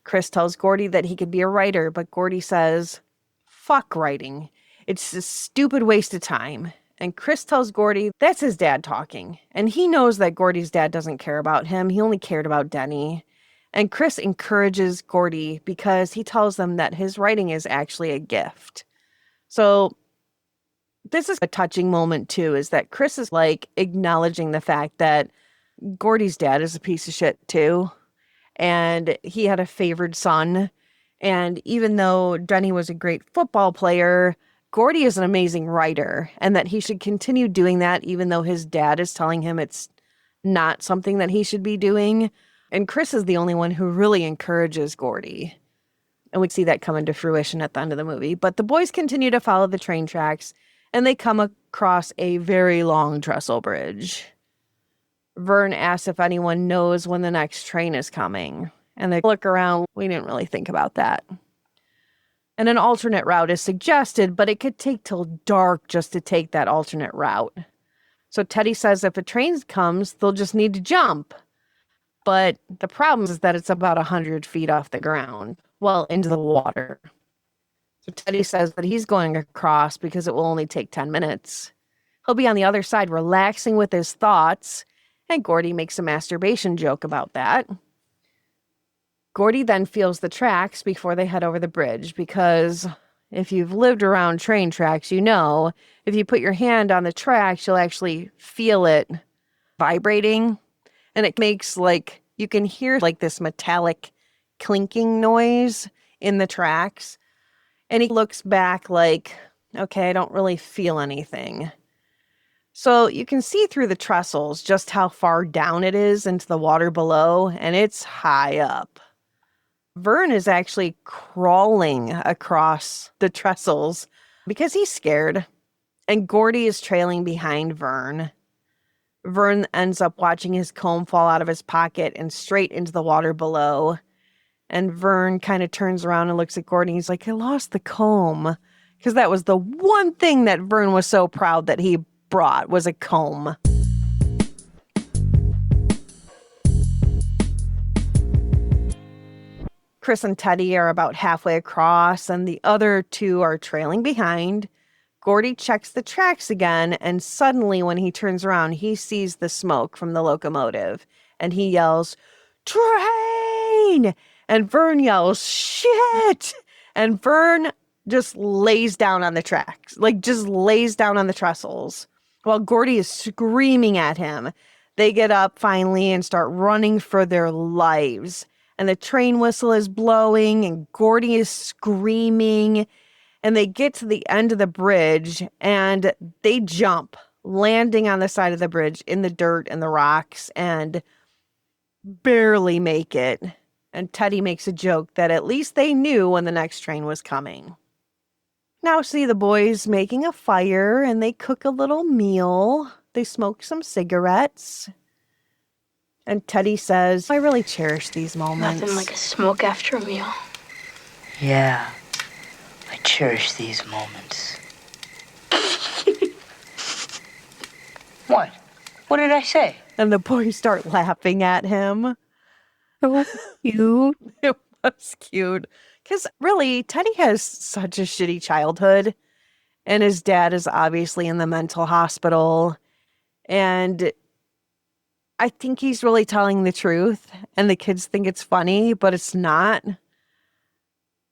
Chris tells Gordie that he could be a writer, but Gordie says, fuck writing. It's a stupid waste of time. And Chris tells Gordie that's his dad talking. And he knows that Gordie's dad doesn't care about him. He only cared about Denny. And Chris encourages Gordie because he tells them that his writing is actually a gift. So this is a touching moment too, is that Chris is like acknowledging the fact that Gordie's dad is a piece of shit too. And he had a favored son. And even though Denny was a great football player, Gordie is an amazing writer, and that he should continue doing that even though his dad is telling him it's not something that he should be doing. And Chris is the only one who really encourages Gordie. And we see that come into fruition at the end of the movie. But the boys continue to follow the train tracks, and they come across a very long trestle bridge. Vern asks if anyone knows when the next train is coming. And they look around. We didn't really think about that. And an alternate route is suggested, but it could take till dark just to take that alternate route. So Teddy says if a train comes, they'll just need to jump. But the problem is that it's about 100 feet off the ground, well, into the water. So Teddy says that he's going across because it will only take 10 minutes. He'll be on the other side relaxing with his thoughts, and Gordie makes a masturbation joke about that. Gordie then feels the tracks before they head over the bridge because if you've lived around train tracks, you know if you put your hand on the tracks, you'll actually feel it vibrating. And it makes you can hear this metallic clinking noise in the tracks. And he looks back okay, I don't really feel anything. So you can see through the trestles just how far down it is into the water below, and it's high up. Vern is actually crawling across the trestles because he's scared, and Gordie is trailing behind Vern. Vern ends up watching his comb fall out of his pocket and straight into the water below. And Vern kind of turns around and looks at Gordie. He's like, I lost the comb. Because that was the one thing that Vern was so proud that he brought was a comb. Chris and Teddy are about halfway across, and the other two are trailing behind. Gordie checks the tracks again, and suddenly when he turns around, he sees the smoke from the locomotive, and he yells, train! And Vern yells, shit! And Vern just lays down on the tracks, just lays down on the trestles, while Gordie is screaming at him. They get up finally and start running for their lives. And the train whistle is blowing, and Gordie is screaming. And they get to the end of the bridge, and they jump, landing on the side of the bridge in the dirt and the rocks, and barely make it. And Teddy makes a joke that at least they knew when the next train was coming. Now see the boys making a fire, and they cook a little meal. They smoke some cigarettes. And Teddy says, I really cherish these moments. Nothing like a smoke after a meal. Yeah, I cherish these moments. What? What did I say? And the boys start laughing at him. So cute. It was cute. Because really, Teddy has such a shitty childhood. And his dad is obviously in the mental hospital. And I think he's really telling the truth. And the kids think it's funny, but it's not.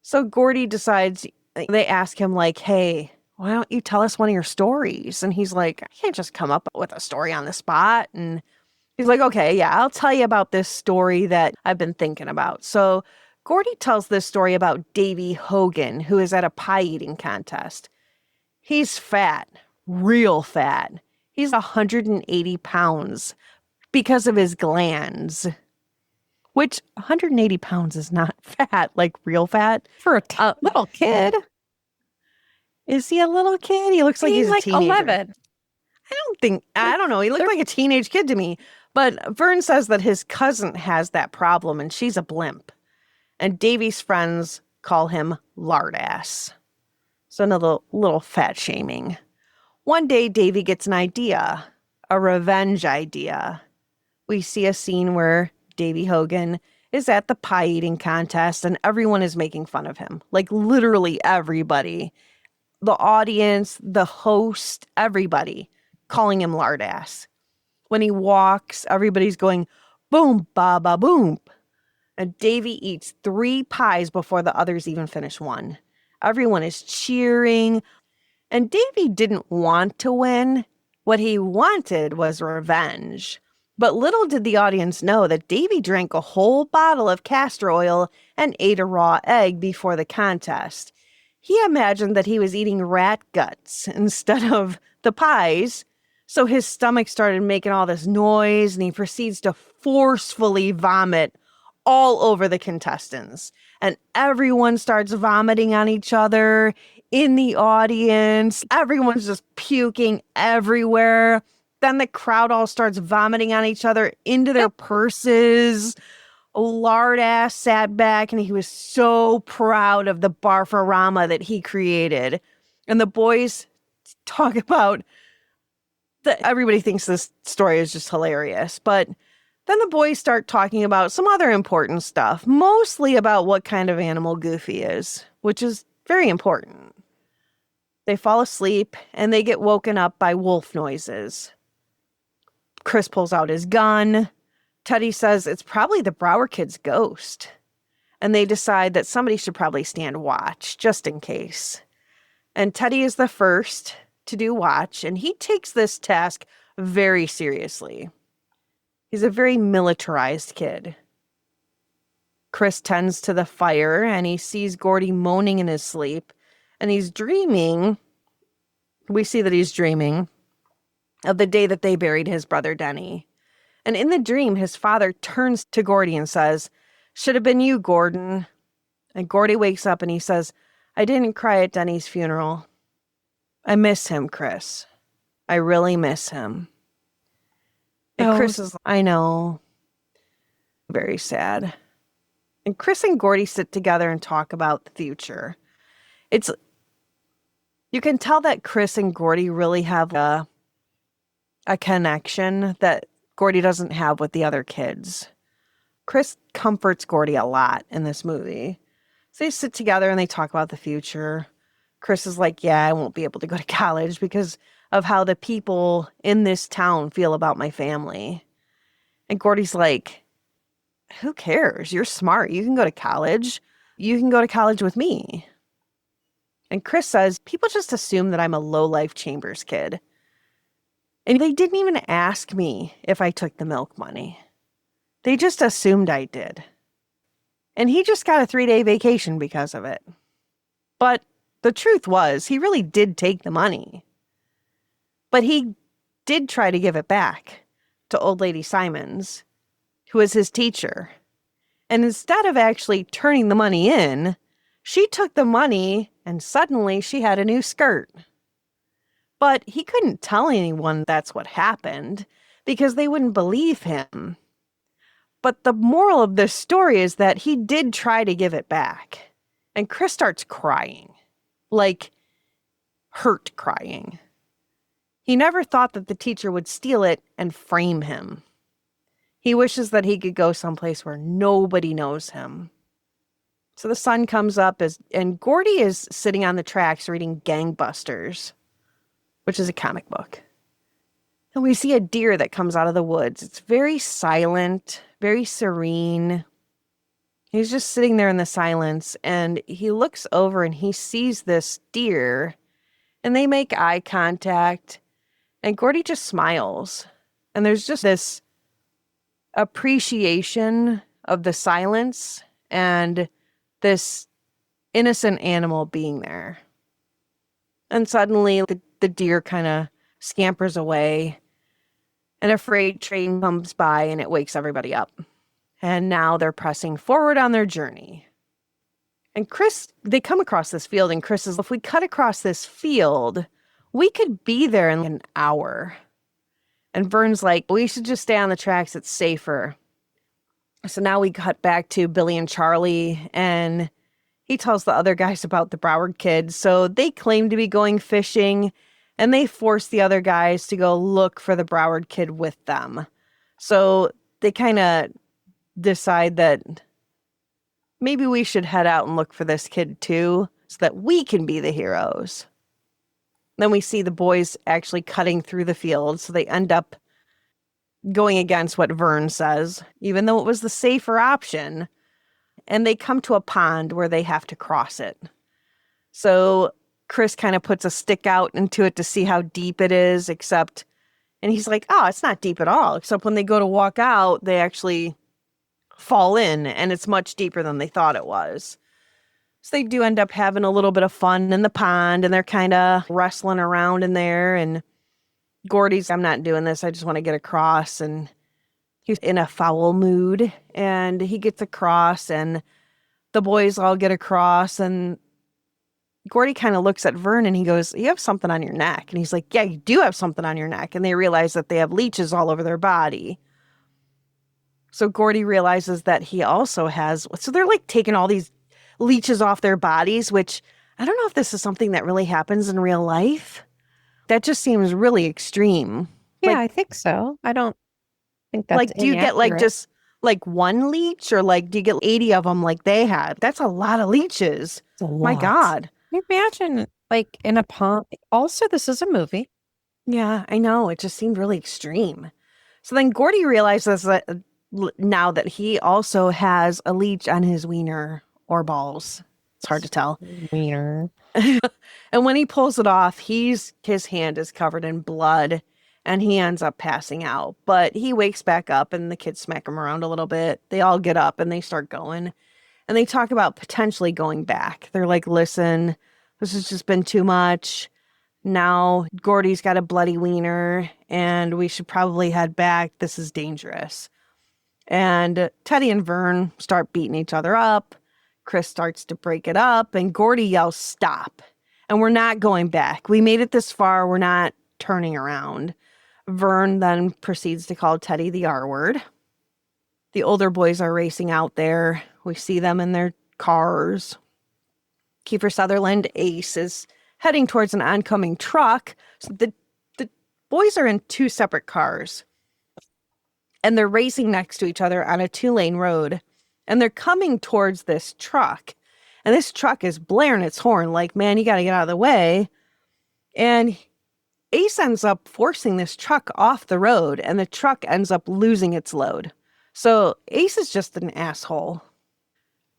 So Gordie decides, they ask him hey, why don't you tell us one of your stories? And he's like, I can't just come up with a story on the spot. And he's like, okay, yeah, I'll tell you about this story that I've been thinking about. So Gordie tells this story about Davy Hogan, who is at a pie eating contest. He's fat, real fat. He's 180 pounds because of his glands, which 180 pounds is not fat, real fat. For a little kid. Is he a little kid? He looks like he's a teenager. 11. I don't know. He looked like a teenage kid to me. But Vern says that his cousin has that problem and she's a blimp. And Davy's friends call him lardass. So another little fat shaming. One day, Davy gets an idea, a revenge idea. We see a scene where Davy Hogan is at the pie eating contest and everyone is making fun of him. Literally everybody. The audience, the host, everybody calling him lardass. When he walks, everybody's going, boom, ba, ba, boom. And Davy eats 3 pies before the others even finish one. Everyone is cheering. And Davy didn't want to win. What he wanted was revenge. But little did the audience know that Davy drank a whole bottle of castor oil and ate a raw egg before the contest. He imagined that he was eating rat guts instead of the pies. So his stomach started making all this noise and he proceeds to forcefully vomit all over the contestants. And everyone starts vomiting on each other in the audience. Everyone's just puking everywhere. Then the crowd all starts vomiting on each other into their purses. lard-ass sat back and he was so proud of the barfarama that he created. And the boys talk about that. Everybody thinks this story is just hilarious, but then the boys start talking about some other important stuff, mostly about what kind of animal Goofy is, which is very important. They fall asleep and they get woken up by wolf noises. Chris pulls out his gun. Teddy says it's probably the Brower kid's ghost. And they decide that somebody should probably stand watch, just in case. And Teddy is the first to do watch, and he takes this task very seriously. He's a very militarized kid. Chris tends to the fire, and he sees Gordie moaning in his sleep, and he's dreaming. We see that he's dreaming of the day that they buried his brother Denny. And in the dream, his father turns to Gordie and says, "Should have been you, Gordon." And Gordie wakes up and he says, "I didn't cry at Denny's funeral. I miss him, Chris. I really miss him." And Chris is, I know, very sad. And Chris and Gordie sit together and talk about the future. You can tell that Chris and Gordie really have a connection that Gordie doesn't have with the other kids. Chris comforts Gordie a lot in this movie. So they sit together and they talk about the future. Chris is like, "Yeah, I won't be able to go to college because of how the people in this town feel about my family." And Gordie's like, "Who cares? You're smart. You can go to college. You can go to college with me." And Chris says, "People just assume that I'm a low-life Chambers kid. And they didn't even ask me if I took the milk money. They just assumed I did. And he just got a 3-day vacation because of it." But the truth was, he really did take the money. But he did try to give it back to Old Lady Simons, who was his teacher. And instead of actually turning the money in, she took the money and suddenly she had a new skirt. But he couldn't tell anyone that's what happened because they wouldn't believe him. But the moral of this story is that he did try to give it back. And Chris starts crying, like hurt crying. He never thought that the teacher would steal it and frame him. He wishes that he could go someplace where nobody knows him. So the sun comes up and Gordie is sitting on the tracks reading Gangbusters, which is a comic book. And we see a deer that comes out of the woods. It's very silent, very serene. He's just sitting there in the silence, and he looks over and he sees this deer, and they make eye contact, and Gordie just smiles. And there's just this appreciation of the silence and this innocent animal being there. And suddenly the deer kind of scampers away, and a freight train comes by and it wakes everybody up. And now they're pressing forward on their journey. And they come across this field, and Chris says, "If we cut across this field, we could be there in an hour." And Vern's like, "We should just stay on the tracks. It's safer." So now we cut back to Billy and Charlie, and he tells the other guys about the Broward kids. So they claim to be going fishing, and they force the other guys to go look for the Broward kid with them. So they kind of decide that maybe we should head out and look for this kid too, so that we can be the heroes. Then we see the boys actually cutting through the field, so they end up going against what Vern says, even though it was the safer option. And they come to a pond where they have to cross it. So Chris kind of puts a stick out into it to see how deep it is, and he's like, "Oh, it's not deep at all." Except when they go to walk out, they actually fall in, and it's much deeper than they thought it was. So they do end up having a little bit of fun in the pond, and they're kind of wrestling around in there, and Gordie's, "I'm not doing this. I just want to get across." And he's in a foul mood, and he gets across, and the boys all get across, and Gordie kind of looks at Vern and he goes, "You have something on your neck." And he's like, "Yeah, you do have something on your neck." And they realize that they have leeches all over their body. So Gordie realizes that he also has, so they're like taking all these leeches off their bodies, which I don't know if this is something that really happens in real life. That just seems really extreme. Yeah, Like, I think so. I don't think that's like, do you get like inaccurate. just like one leech, or like do you get 80 of them like they had? That's a lot of leeches. It's a My lot. God. Imagine like in a pond. Also, this is a movie. Yeah, I know. It just seemed really extreme. So then Gordie realizes that now that he also has a leech on his wiener or balls. It's hard to tell. Wiener. And when he pulls it off, his hand is covered in blood and he ends up passing out. But he wakes back up and the kids smack him around a little bit. They all get up and they start going. And they talk about potentially going back. They're like, listen, this has just been too much. Now Gordie's got a bloody wiener and we should probably head back. This is dangerous. And Teddy and Vern start beating each other up. Chris starts to break it up and Gordie yells, stop. And we're not going back. We made it this far. We're not turning around. Vern then proceeds to call Teddy the R word. The older boys are racing out there. We see them in their cars. Kiefer Sutherland, Ace, is heading towards an oncoming truck. So the boys are in two separate cars. And they're racing next to each other on a 2-lane road. And they're coming towards this truck. And this truck is blaring its horn like, man, you got to get out of the way. And Ace ends up forcing this truck off the road. And the truck ends up losing its load. So Ace is just an asshole.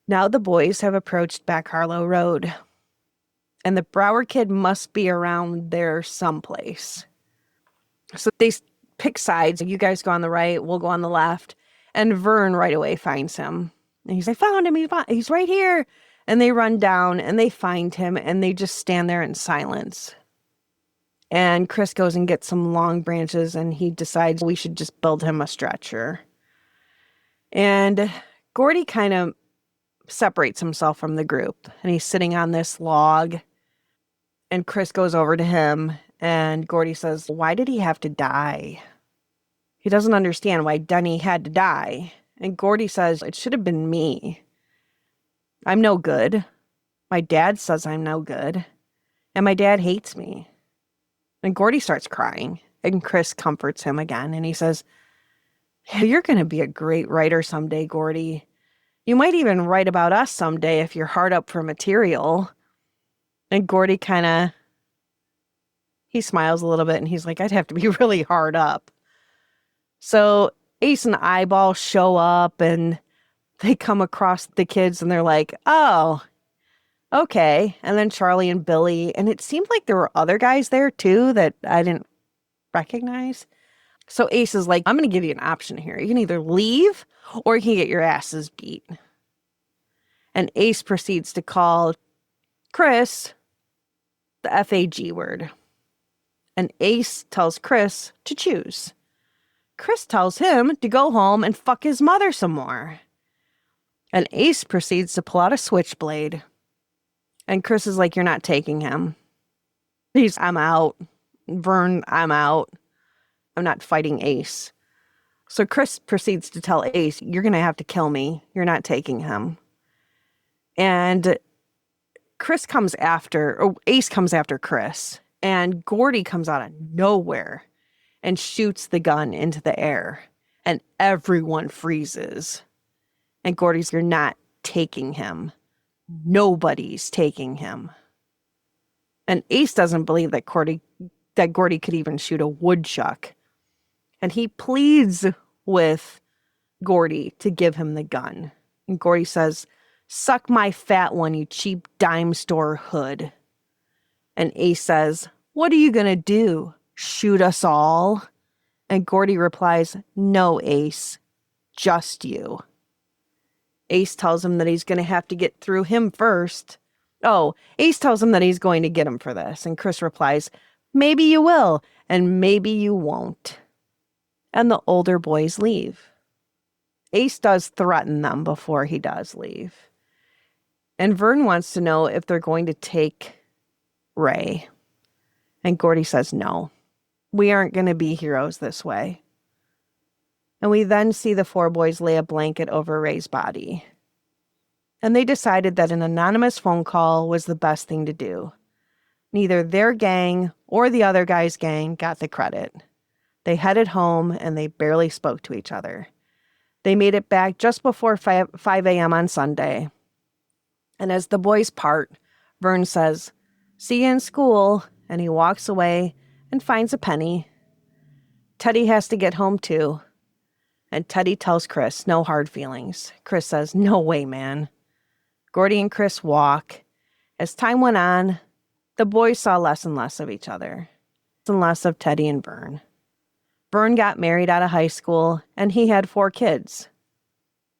Now the boys have approached Back Harlow Road. And the Brower kid must be around there someplace. So they pick sides. You guys go on the right, we'll go on the left. And Vern right away finds him. And he's like, I found him, he's right here. And they run down and they find him and they just stand there in silence. And Chris goes and gets some long branches and he decides we should just build him a stretcher. And Gordie kind of separates himself from the group and he's sitting on this log. And Chris goes over to him and Gordie says, why did he have to die? He doesn't understand why Denny had to die. And Gordie says, it should have been me. I'm no good. My dad says I'm no good. And my dad hates me. And Gordie starts crying. And Chris comforts him again. And he says, you're going to be a great writer someday, Gordie. You might even write about us someday if you're hard up for material. And Gordie he smiles a little bit and he's like, I'd have to be really hard up. So Ace and Eyeball show up and they come across the kids and they're like, oh, okay. And then Charlie and Billy. And it seemed like there were other guys there too that I didn't recognize. So Ace is like, I'm going to give you an option here. You can either leave or you can get your asses beat. And Ace proceeds to call Chris the FAG word. And Ace tells Chris to choose. Chris tells him to go home and fuck his mother some more. And Ace proceeds to pull out a switchblade. And Chris is like, you're not taking him. I'm out. Vern, I'm out. I'm not fighting Ace. So Chris proceeds to tell Ace, you're going to have to kill me. You're not taking him. And Ace comes after Chris. And Gordie comes out of nowhere and shoots the gun into the air. And everyone freezes. And Gordie's, you're not taking him. Nobody's taking him. And Ace doesn't believe that Gordie could even shoot a woodchuck. And he pleads with Gordie to give him the gun. And Gordie says, suck my fat one, you cheap dime store hood. And Ace says, what are you going to do? Shoot us all? And Gordie replies, no, Ace, just you. Ace tells him that he's going to have to get through him first. Oh, Ace tells him that he's going to get him for this. And Chris replies, maybe you will, and maybe you won't. And the older boys leave. Ace does threaten them before he does leave. And Vern wants to know if they're going to take Ray. And Gordie says, no, we aren't going to be heroes this way. And we then see the four boys lay a blanket over Ray's body. And they decided that an anonymous phone call was the best thing to do. Neither their gang or the other guy's gang got the credit. They headed home and they barely spoke to each other. They made it back just before 5 a.m. on Sunday. And as the boys part, Vern says, "See you in school," and he walks away and finds a penny. Teddy has to get home too. And Teddy tells Chris no hard feelings. Chris says, "No way, man." Gordie and Chris walk. As time went on, the boys saw less and less of each other, less and less of Teddy and Vern. Vern got married out of high school, and he had 4 kids.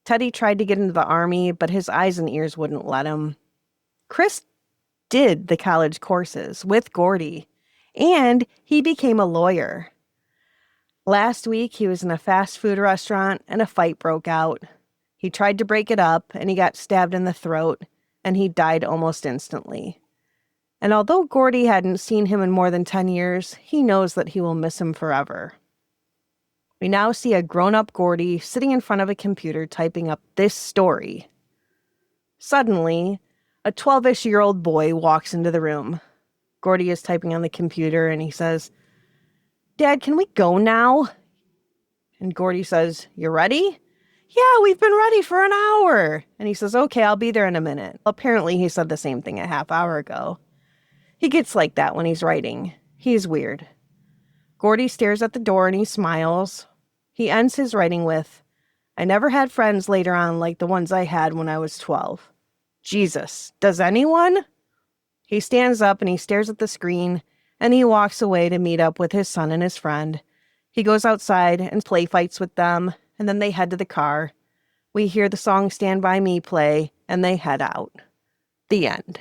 Teddy tried to get into the Army, but his eyes and ears wouldn't let him. Chris did the college courses with Gordie, and he became a lawyer. Last week, he was in a fast food restaurant, and a fight broke out. He tried to break it up, and he got stabbed in the throat, and he died almost instantly. And although Gordie hadn't seen him in more than 10 years, he knows that he will miss him forever. We now see a grown-up Gordie sitting in front of a computer typing up this story. Suddenly, a 12-ish-year-old boy walks into the room. Gordie is typing on the computer, and he says, "Dad, can we go now?" And Gordie says, "You ready?" "Yeah, we've been ready for an hour." And he says, "Okay, I'll be there in a minute." Apparently, he said the same thing a half hour ago. He gets like that when he's writing. He's weird. Gordie stares at the door and he smiles. He ends his writing with, "I never had friends later on like the ones I had when I was 12. Jesus, does anyone?" He stands up and he stares at the screen and he walks away to meet up with his son and his friend. He goes outside and play fights with them, and then they head to the car. We hear the song "Stand By Me" play, and they head out. The end.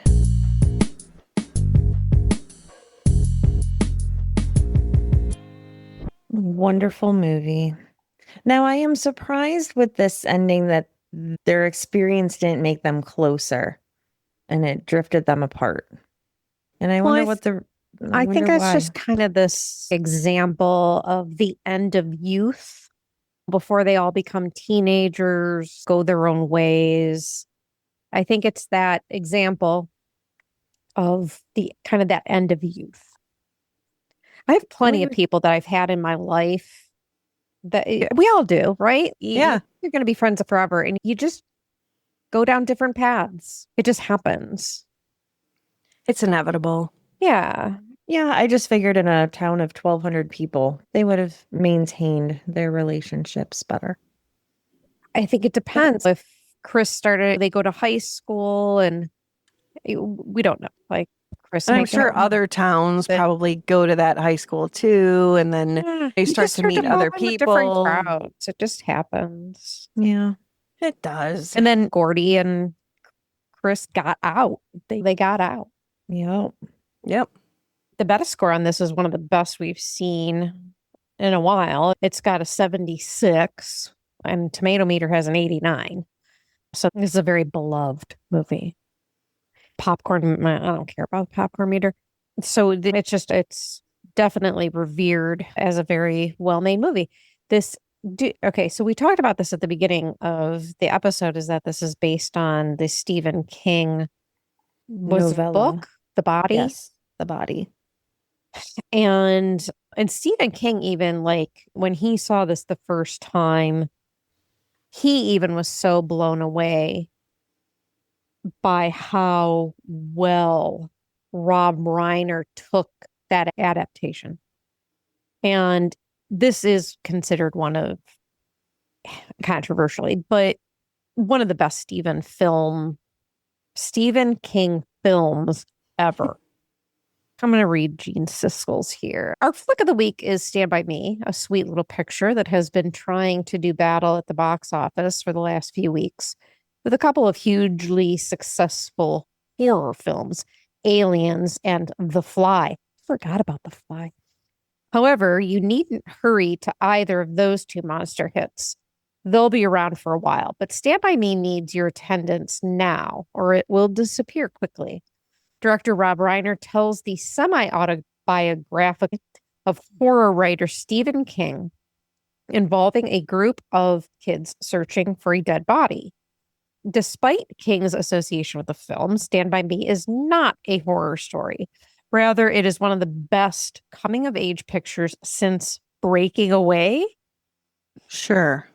Wonderful movie. Now, I am surprised with this ending that their experience didn't make them closer and it drifted them apart. And I wonder what the. I think wonder that's why. just kind of this example of the end of youth before they all become teenagers, go their own ways. I think it's that example of the kind of that end of youth. I have plenty of people that I've had in my life that we all do, right? Yeah. You're going to be friends forever and you just go down different paths. It just happens. It's inevitable. Yeah. Yeah, I just figured in a town of 1,200 people, they would have maintained their relationships better. I think it depends. If Chris started, they go to high school and we don't know. Like Chris, And I'm sure other towns probably go to that high school too. And then they start to meet other people. Different crowds. It just happens. Yeah, it does. And then Gordie and Chris got out. They got out. Yep. The Metascore on this is one of the best we've seen in a while. It's got a 76 and Tomato Meter has an 89. So this is a very beloved movie. Popcorn, I don't care about the popcorn meter. So it's definitely revered as a very well-made movie. Okay, so we talked about this at the beginning of the episode, is that this is based on the Stephen King book, The Body. Yes, The Body. And Stephen King, even like when he saw this the first time, he even was so blown away by how well Rob Reiner took that adaptation. And this is considered one of, controversially, but one of the best Stephen King films ever. I'm going to read Gene Siskel's here. Our flick of the week is Stand By Me, a sweet little picture that has been trying to do battle at the box office for the last few weeks with a couple of hugely successful horror films, Aliens and The Fly. Forgot about The Fly. However, you needn't hurry to either of those two monster hits. They'll be around for a while, but Stand By Me needs your attendance now, or it will disappear quickly. Director Rob Reiner tells the semi-autobiographic of horror writer Stephen King involving a group of kids searching for a dead body. Despite King's association with the film, Stand By Me is not a horror story. Rather, it is one of the best coming-of-age pictures since Breaking Away. Sure.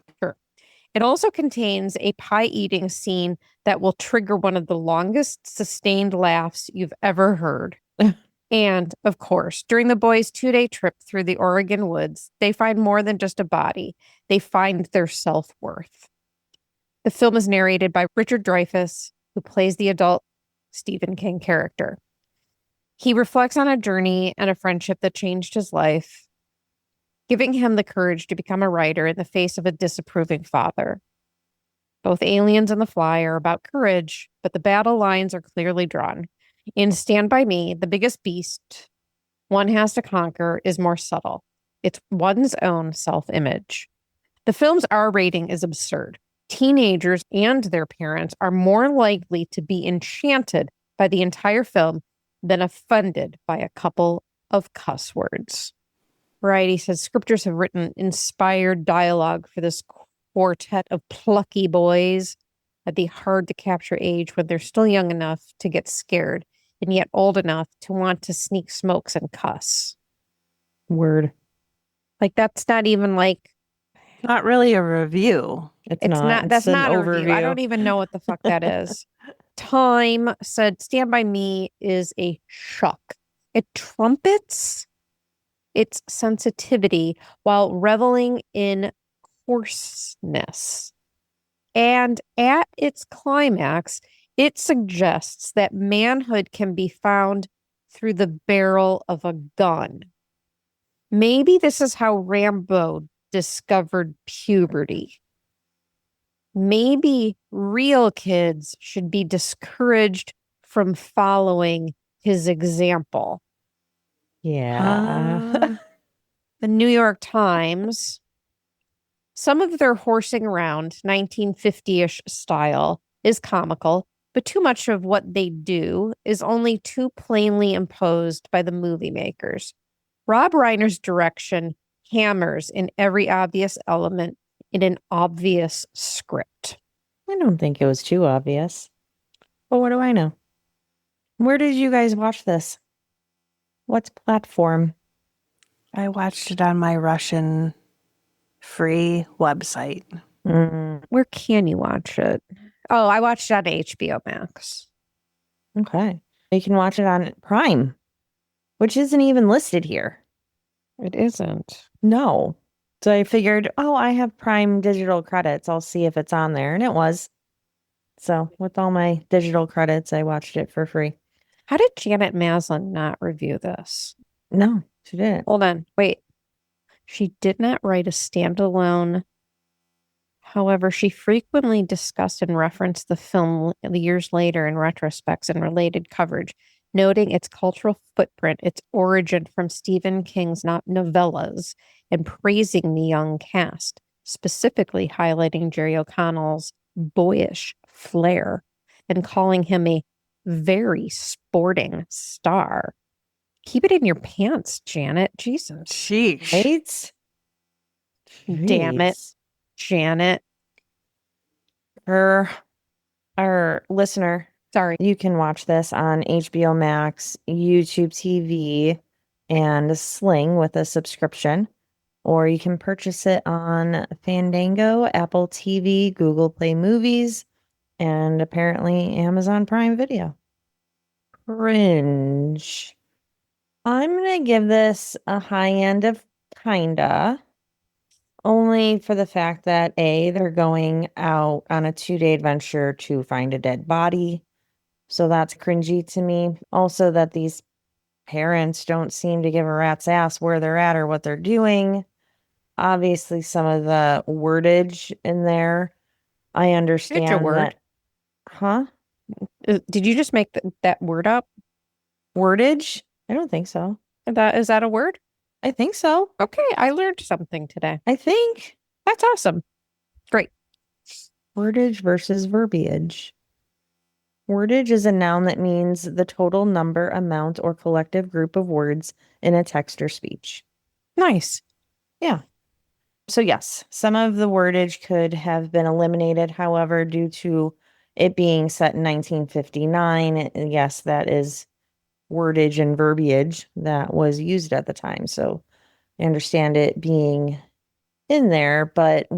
It also contains a pie-eating scene that will trigger one of the longest sustained laughs you've ever heard. And, of course, during the boys' 2-day trip through the Oregon woods, they find more than just a body. They find their self-worth. The film is narrated by Richard Dreyfuss, who plays the adult Stephen King character. He reflects on a journey and a friendship that changed his life, giving him the courage to become a writer in the face of a disapproving father. Both Aliens and The Fly are about courage, but the battle lines are clearly drawn. In Stand By Me, the biggest beast one has to conquer is more subtle. It's one's own self-image. The film's R rating is absurd. Teenagers and their parents are more likely to be enchanted by the entire film than offended by a couple of cuss words. Variety says scripters have written inspired dialogue for this quartet of plucky boys at the hard to capture age when they're still young enough to get scared and yet old enough to want to sneak smokes and cuss. Word. Like, that's not even like, Not really a review. it's not, that's an not a review. I overview. don't even know what the fuck that is. Time said Stand By Me is a shock. It trumpets its sensitivity while reveling in coarseness. And at its climax, it suggests that manhood can be found through the barrel of a gun. Maybe this is how Rambo discovered puberty. Maybe real kids should be discouraged from following his example. Yeah. The New York Times, some of their horsing around 1950-ish style is comical, but too much of what they do is only too plainly imposed by the movie makers. Rob Reiner's direction hammers in every obvious element in an obvious script. I don't think it was too obvious. But what do I know? Where did you guys watch this? What platform? I watched it on my Russian free website. Where can you watch it? Oh, I watched it on HBO Max. Okay. You can watch it on Prime, which isn't even listed here. It isn't. No. So I figured, oh, I have Prime digital credits. I'll see if it's on there. And it was. So with all my digital credits, I watched it for free. How did Janet Maslin not review this? No, she didn't. Hold on. Wait. She did not write a standalone. However, she frequently discussed and referenced the film years later in retrospects and related coverage, noting its cultural footprint, its origin from Stephen King's novellas, and praising the young cast, specifically highlighting Jerry O'Connell's boyish flair and calling him a very sporting star. Keep it in your pants, Janet. Jesus. Sheesh. Right? Damn it, Jeez. Janet. For our listener, Sorry. you can watch this on HBO Max, YouTube TV, and Sling with a subscription. Or you can purchase it on Fandango, Apple TV, Google Play Movies, and apparently Amazon Prime Video. Cringe. I'm going to give this a high end of kinda. Only for the fact that A, they're going out on a 2-day adventure to find a dead body. So that's cringy to me. Also that these parents don't seem to give a rat's ass where they're at or what they're doing. Obviously, some of the wordage in there, I understand It's a word. that. Huh? Did you just make that word up? Wordage? I don't think so. Is that a word? I think so. Okay, I learned something today. I think. That's awesome. Great. Wordage versus verbiage. Wordage is a noun that means the total number, amount, or collective group of words in a text or speech. Nice. Yeah. So yes, some of the wordage could have been eliminated. However, due to it being set in 1959, yes, that is wordage and verbiage that was used at the time. So I understand it being in there, but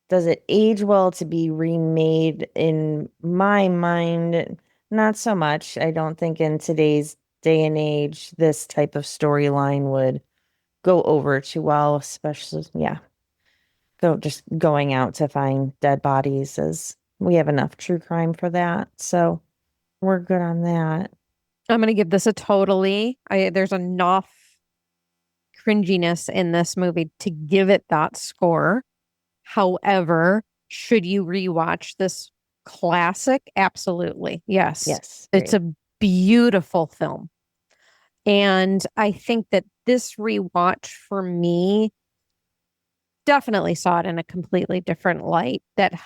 does it age well to be remade? In my mind, not so much. I don't think in today's day and age, this type of storyline would go over too well, especially, yeah, just going out to find dead bodies, as we have enough true crime for that. So we're good on that. I'm going to give this a totally. There's enough cringiness in this movie to give it that score. However, should you rewatch this classic? Absolutely. Yes. Yes. It's a beautiful film. And I think that this rewatch for me definitely saw it in a completely different light that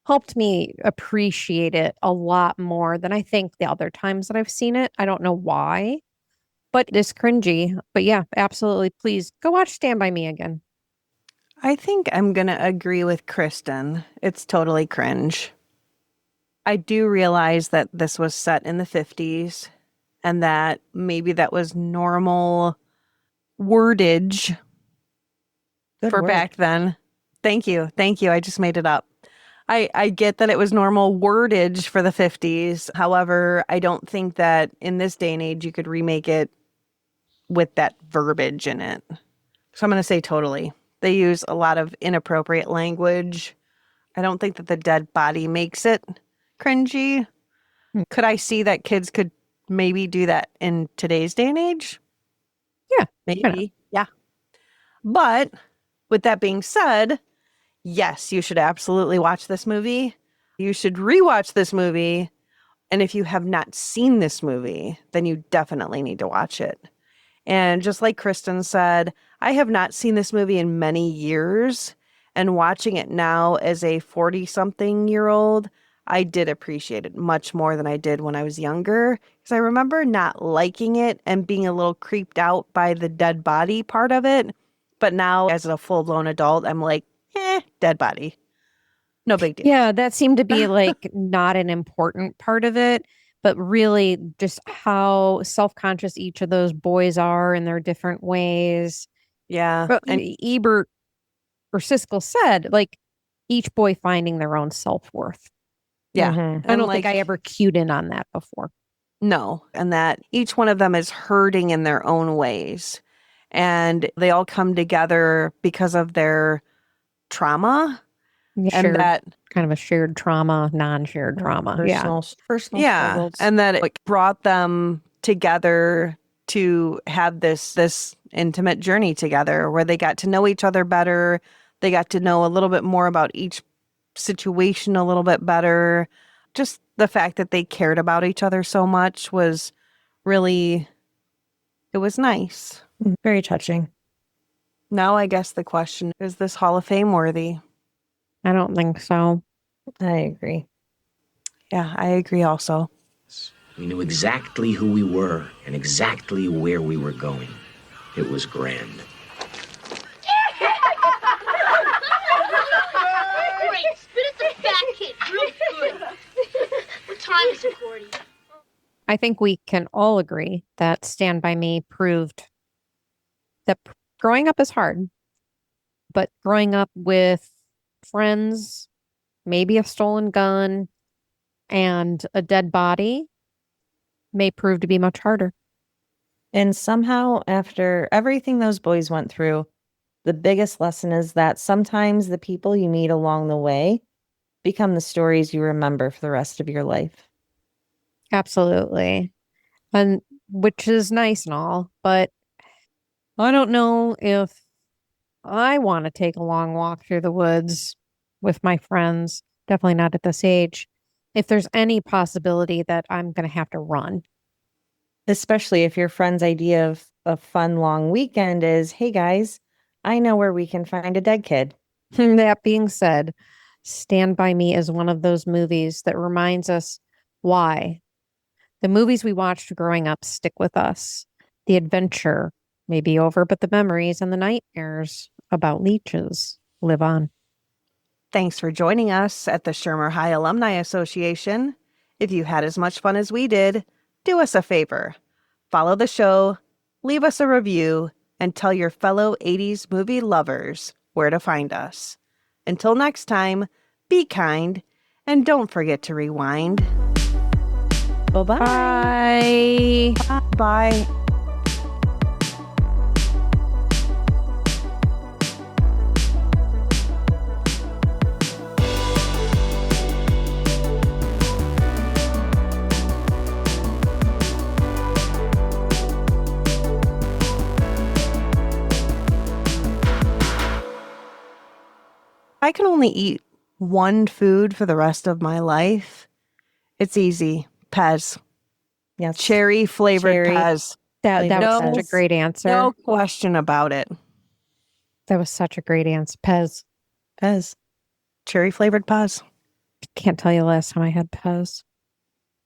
helped me appreciate it a lot more than I think the other times that I've seen it. I don't know why, but it's cringy. But yeah, absolutely. Please go watch Stand By Me again. I think I'm going to agree with Kristen. It's totally cringe. I do realize that this was set in the 50s and that maybe that was normal wordage for back then. Thank you. Thank you. I just made it up. I get that it was normal wordage for the 50s. However, I don't think that in this day and age you could remake it with that verbiage in it. So I'm going to say totally. They use a lot of inappropriate language. I don't think that the dead body makes it cringy. Could I see that kids could maybe do that in today's day and age? Yeah. Maybe. Yeah. But with that being said, yes, you should absolutely watch this movie. You should rewatch this movie. And if you have not seen this movie, then you definitely need to watch it. And just like Kristen said, I have not seen this movie in many years. And watching it now as a 40-something-year-old, I did appreciate it much more than I did when I was younger. Because I remember not liking it and being a little creeped out by the dead body part of it. But now, as a full-blown adult, I'm like, dead body. No big deal. Yeah, that seemed to be like not an important part of it, but really just how self-conscious each of those boys are in their different ways. Yeah. But Ebert or Siskel said, like, each boy finding their own self-worth. Yeah. Mm-hmm. I don't think I ever cued in on that before. No. And that each one of them is hurting in their own ways. And they all come together because of their trauma. And that kind of a shared trauma, non-shared trauma. Personal struggles. And that it brought them together to have this intimate journey together where they got to know each other better. They got to know a little bit more about each situation a little bit better. Just the fact that they cared about each other so much was really, it was nice. Very touching. Now I guess the question, is this Hall of Fame worthy? I don't think so. I agree. Yeah, I agree also. We knew exactly who we were and exactly where we were going. It was grand. Great, spit at the fat kid, real good. What time is it, Gordie? I think we can all agree that Stand By Me proved that growing up is hard, but growing up with friends, maybe a stolen gun, and a dead body may prove to be much harder. And somehow, after everything those boys went through, the biggest lesson is that sometimes the people you meet along the way become the stories you remember for the rest of your life. Absolutely. And which is nice and all, but I don't know if I want to take a long walk through the woods with my friends. Definitely not at this age. If there's any possibility that I'm going to have to run. Especially if your friend's idea of a fun long weekend is, hey guys, I know where we can find a dead kid. That being said, Stand By Me is one of those movies that reminds us why the movies we watched growing up stick with us. The adventure, may be over, but the memories and the nightmares about leeches live on. Thanks for joining us at the Shermer High Alumni Association. If you had as much fun as we did, do us a favor. Follow the show, leave us a review, and tell your fellow 80s movie lovers where to find us. Until next time, be kind, and don't forget to rewind. Bye-bye. Bye. Bye. I can only eat one food for the rest of my life. It's easy. Pez. Yes. Cherry flavored Cherry. Pez. That was No. such a great answer. No question about it. That was such a great answer. Pez. Pez. Cherry flavored Pez. Can't tell you the last time I had Pez.